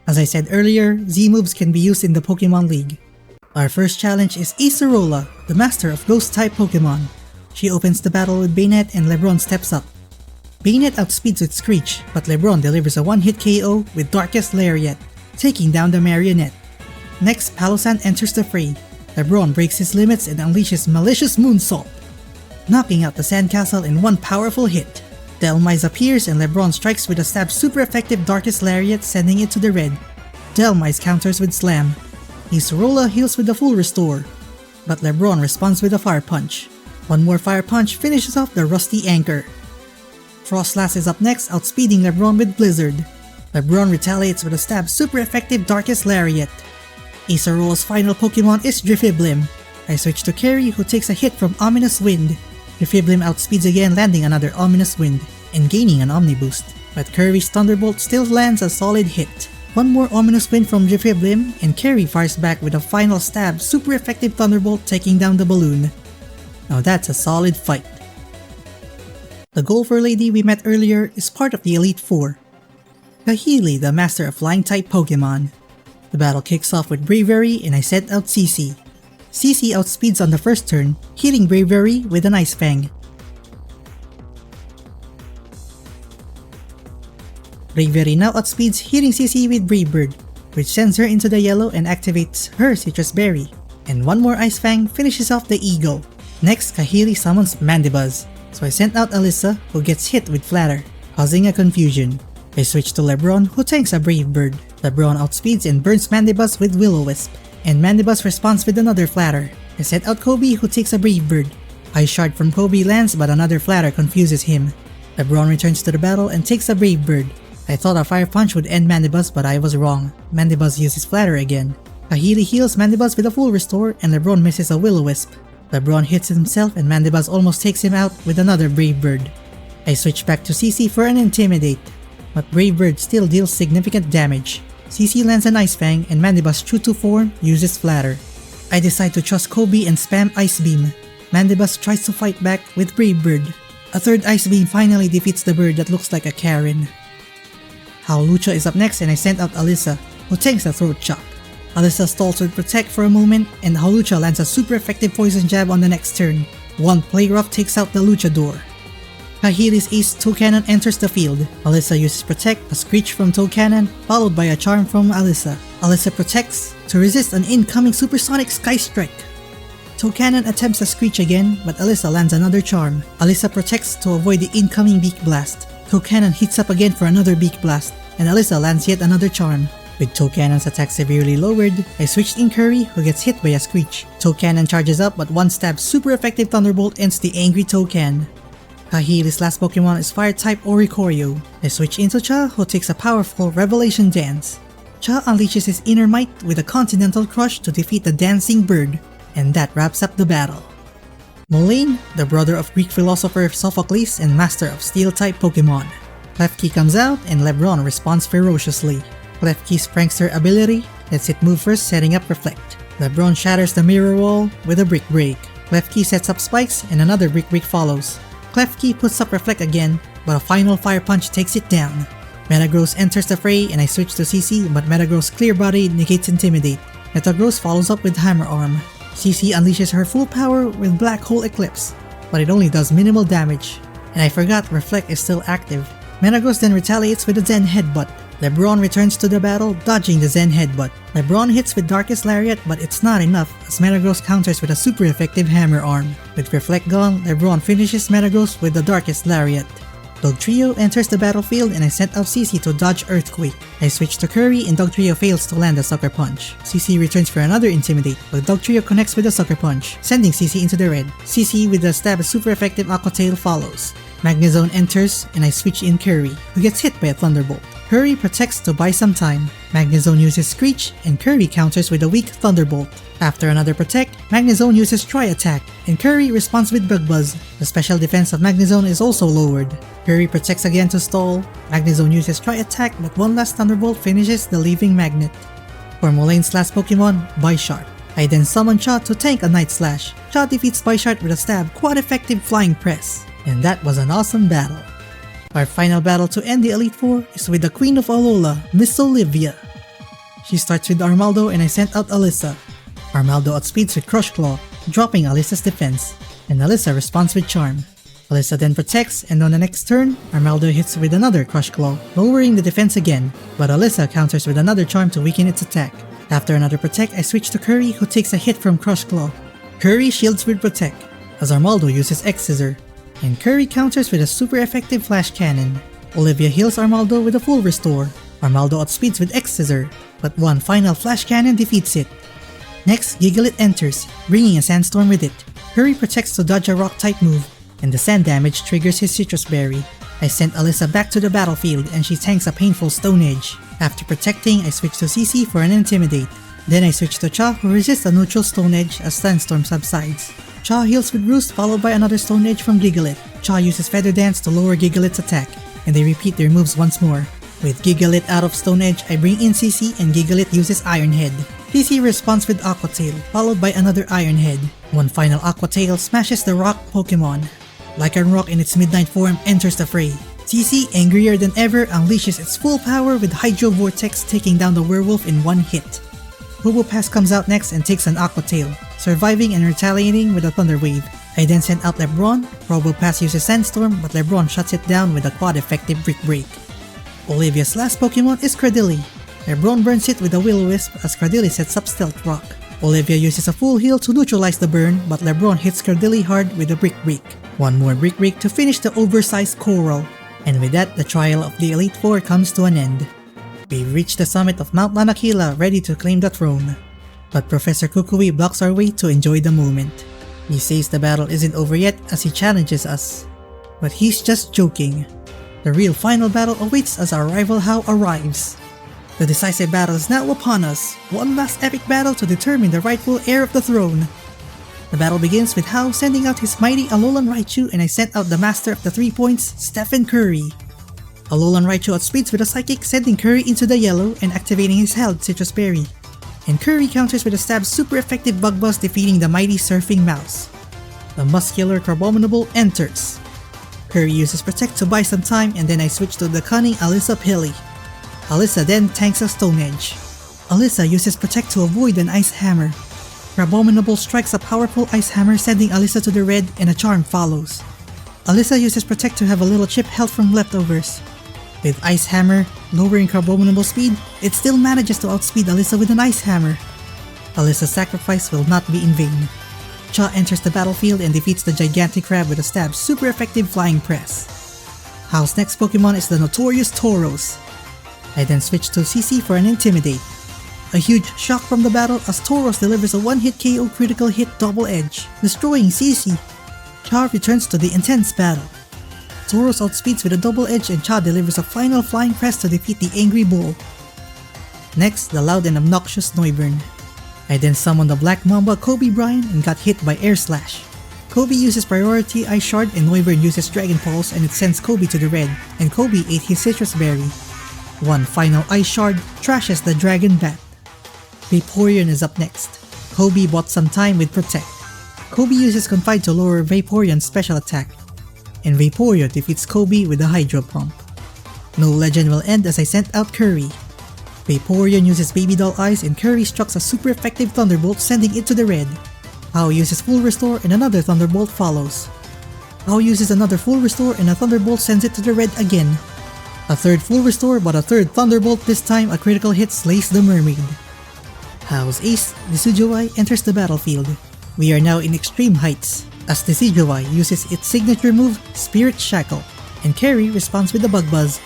As I said earlier, Z-moves can be used in the Pokemon League. Our first challenge is Acerola, the master of Ghost-type Pokemon. She opens the battle with Bayonet and Lebron steps up. Bayonet outspeeds with Screech, but Lebron delivers a one-hit KO with Darkest Lariat, taking down the Marionette. Next, Palossand enters the fray. Lebron breaks his limits and unleashes Malicious Moonsault, knocking out the Sandcastle in one powerful hit. Delmise appears and Lebron strikes with a stab super effective Darkest Lariat, sending it to the red. Delmise counters with Slam. Acerola heals with a full restore, but Lebron responds with a Fire Punch. One more Fire Punch finishes off the Rusty Anchor. Frostlass is up next, outspeeding Lebron with Blizzard. Lebron retaliates with a stab super effective Darkest Lariat. Acerola's final Pokemon is Drifiblim. I switch to Carry, who takes a hit from Ominous Wind. Drifiblim outspeeds again, landing another Ominous Wind and gaining an Omni Boost, but Kirby's Thunderbolt still lands a solid hit. One more Ominous Wind from Drifiblim, and Carry fires back with a final stab super effective Thunderbolt, taking down the balloon. Now that's a solid fight. The Golfer Lady we met earlier is part of the Elite Four. Kahili, the master of Flying-type Pokemon. The battle kicks off with Bravery and I sent out CC. CC outspeeds on the first turn, hitting Bravery with an Ice Fang. Bravery now outspeeds, hitting CC with Brave Bird, which sends her into the yellow and activates her Citrus Berry. And one more Ice Fang finishes off the Eagle. Next, Kahili summons Mandibuzz, so I sent out Alyssa, who gets hit with Flatter, causing a confusion. I switch to Lebron, who tanks a Brave Bird. Lebron outspeeds and burns Mandibuzz with Will-O-Wisp, and Mandibuzz responds with another Flatter. I sent out Kobe, who takes a Brave Bird. Ice Shard from Kobe lands, but another Flatter confuses him. Lebron returns to the battle and takes a Brave Bird. I thought a Fire Punch would end Mandibuzz, but I was wrong. Mandibuzz uses Flatter again. Kahili heals Mandibuzz with a full restore and Lebron misses a Will-O-Wisp. Lebron hits himself and Mandibuzz almost takes him out with another Brave Bird. I switch back to CC for an Intimidate, but Brave Bird still deals significant damage. CC lands an Ice Fang and Mandibuzz, true to form, uses Flatter. I decide to trust Kobe and spam Ice Beam. Mandibuzz tries to fight back with Brave Bird. A third Ice Beam finally defeats the bird that looks like a Karen. Howlucha is up next and I sent out Alyssa, who takes a Throat Chop. Alyssa stalls with Protect for a moment and Howlucha lands a super effective Poison Jab on the next turn. One Play Rough takes out the Luchador. Kahili's Ace Toucannon enters the field. Alyssa uses Protect, a Screech from Toucannon, followed by a Charm from Alyssa. Alyssa protects to resist an incoming Supersonic Sky Strike. Toucannon attempts a Screech again, but Alyssa lands another Charm. Alyssa protects to avoid the incoming Beak Blast. Toucannon hits up again for another Beak Blast, and Alyssa lands yet another Charm. With Toucannon's attack severely lowered, I switched in Curry, who gets hit by a Screech. Toucannon charges up, but one stab super effective Thunderbolt ends the angry Toucan. Kahili's last Pokemon is Fire-type Oricorio. I switch into Cha, who takes a powerful Revelation Dance. Cha unleashes his inner might with a Continental Crush to defeat the Dancing Bird, and that wraps up the battle. Molayne, the brother of Greek philosopher Sophocles and master of Steel-type Pokemon. Klefki comes out and Lebron responds ferociously. Klefki's Prankster ability lets it move first, setting up Reflect. Lebron shatters the mirror wall with a Brick Break. Klefki sets up Spikes and another Brick Break follows. Klefki puts up Reflect again, but a final Fire Punch takes it down. Metagross enters the fray and I switch to CC, but Metagross Clear Body negates Intimidate. Metagross follows up with Hammer Arm. CC unleashes her full power with Black Hole Eclipse, but it only does minimal damage. And I forgot Reflect is still active. Metagross then retaliates with a Zen Headbutt. LeBron returns to the battle, dodging the Zen headbutt. LeBron hits with Darkest Lariat, but it's not enough as Metagross counters with a super effective Hammer Arm. With Reflect gone, LeBron finishes Metagross with the Darkest Lariat. Dugtrio enters the battlefield and I sent out CC to dodge Earthquake. I switch to Curry and Dugtrio fails to land a Sucker Punch. CC returns for another Intimidate, but Dugtrio connects with a Sucker Punch, sending CC into the red. CC with the stab super effective Aqua Tail follows. Magnezone enters and I switch in Curry, who gets hit by a Thunderbolt. Curry protects to buy some time. Magnezone uses Screech and Curry counters with a weak Thunderbolt. After another protect, Magnezone uses Tri-Attack and Curry responds with Bug Buzz. The special defense of Magnezone is also lowered. Curry protects again to stall. Magnezone uses Tri-Attack but one last Thunderbolt finishes the Leaving Magnet. For Molane's last Pokemon, Bisharp. I then summon Cha to tank a Night Slash. Cha defeats Bisharp with a stab quad effective Flying Press. And that was an awesome battle. Our final battle to end the Elite Four is with the Queen of Alola, Miss Olivia. She starts with Armaldo and I sent out Alyssa. Armaldo outspeeds with Crush Claw, dropping Alyssa's defense, and Alyssa responds with Charm. Alyssa then protects, and on the next turn, Armaldo hits with another Crush Claw, lowering the defense again, but Alyssa counters with another Charm to weaken its attack. After another Protect, I switch to Curry, who takes a hit from Crush Claw. Curry shields with Protect, as Armaldo uses X-Scissor, and Curry counters with a super effective Flash Cannon. Olivia heals Armaldo with a full restore. Armaldo outspeeds with X-Scissor, but one final Flash Cannon defeats it. Next, Gigalith enters, bringing a Sandstorm with it. Curry protects to dodge a Rock-type move, and the sand damage triggers his Citrus Berry. I sent Alyssa back to the battlefield and she tanks a painful Stone Edge. After protecting, I switch to CC for an Intimidate. Then I switch to Cha, who resists a neutral Stone Edge as Sandstorm subsides. Cha heals with Roost followed by another Stone Edge from Gigalith. Cha uses Feather Dance to lower Gigalith's attack, and they repeat their moves once more. With Gigalith out of Stone Edge, I bring in CC and Gigalith uses Iron Head. CC responds with Aqua Tail, followed by another Iron Head. One final Aqua Tail smashes the Rock Pokemon. Lycanroc in its Midnight form enters the fray. CC, angrier than ever, unleashes its full power with Hydro Vortex taking down the werewolf in one hit. Probopass comes out next and takes an Aqua Tail, surviving and retaliating with a Thunder Wave. I then sent out Lebron. Probopass uses Sandstorm, but Lebron shuts it down with a quad effective Brick Break. Olivia's last Pokemon is Cradily. Lebron burns it with a Will-O-Wisp as Cradily sets up Stealth Rock. Olivia uses a full heal to neutralize the burn, but Lebron hits Cradily hard with a Brick Break. One more Brick Break to finish the oversized Coral. And with that, the trial of the Elite Four comes to an end. We've reached the summit of Mount Lanakila, ready to claim the throne. But Professor Kukui blocks our way to enjoy the moment. He says the battle isn't over yet as he challenges us. But he's just joking. The real final battle awaits as our rival Hao arrives. The decisive battle is now upon us, one last epic battle to determine the rightful heir of the throne. The battle begins with Hao sending out his mighty Alolan Raichu and I sent out the master of the 3 points, Stephen Curry. Alolan Raichu outspeeds with a Psychic, sending Curry into the yellow and activating his held Citrus Berry. And Curry counters with a stab super effective Bug Buzz, defeating the mighty Surfing Mouse. The muscular Crabominable enters. Curry uses Protect to buy some time and then I switch to the cunning Alyssa Pilly. Alyssa then tanks a Stone Edge. Alyssa uses Protect to avoid an Ice Hammer. Crabominable strikes a powerful Ice Hammer, sending Alyssa to the red and a Charm follows. Alyssa uses Protect to have a little chip held from leftovers. With Ice Hammer lowering Crabominable speed, it still manages to outspeed Alyssa with an Ice Hammer. Alyssa's sacrifice will not be in vain. Cha enters the battlefield and defeats the gigantic crab with a stab super effective Flying Press. Hao's next Pokemon is the notorious Tauros. I then switch to CC for an Intimidate. A huge shock from the battle as Tauros delivers a one-hit KO critical hit Double Edge, destroying CC. Cha returns to the intense battle. Tauros outspeeds with a Double Edge and Cha delivers a final Flying Press to defeat the angry bull. Next, the loud and obnoxious Noivern. I then summoned the Black Mamba Kobe Bryan and got hit by Air Slash. Kobe uses Priority Ice Shard and Noivern uses Dragon Pulse and it sends Kobe to the red, and Kobe ate his Citrus Berry. One final Ice Shard trashes the Dragon Bat. Vaporeon is up next. Kobe bought some time with Protect. Kobe uses Confide to lower Vaporeon's special attack, and Vaporeon defeats Kobe with a Hydro Pump. No legend will end as I sent out Curry. Vaporeon uses Baby Doll Eyes and Curry strucks a super effective Thunderbolt, sending it to the red. Hao uses Full Restore and another Thunderbolt follows. Hao uses another Full Restore and a Thunderbolt sends it to the red again. A third full restore, but a third Thunderbolt, this time a critical hit slays the mermaid. House Ace, Decidueye enters the battlefield. We are now in extreme heights, as Decidueye uses its signature move, Spirit Shackle, and Carry responds with the Bug Buzz.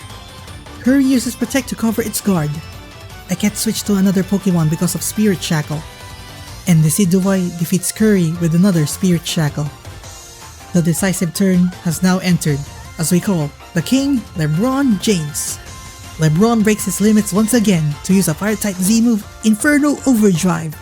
Curry uses Protect to cover its guard. I can't switch to another Pokemon because of Spirit Shackle. And Decidueye defeats Curry with another Spirit Shackle. The decisive turn has now entered, as we call the King, LeBron James. LeBron breaks his limits once again to use a Fire-type Z move, Inferno Overdrive.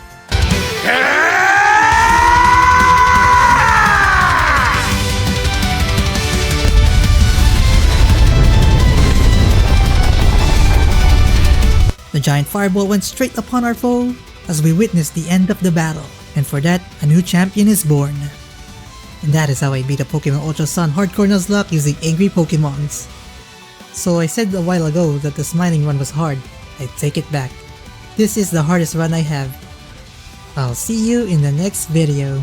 The giant fireball went straight upon our foe as we witnessed the end of the battle, and for that, a new champion is born. And that is how I beat a Pokemon Ultra Sun Hardcore Nuzlocke using angry Pokemons. So I said a while ago that the smiling run was hard. I take it back. This is the hardest run I have. I'll see you in the next video.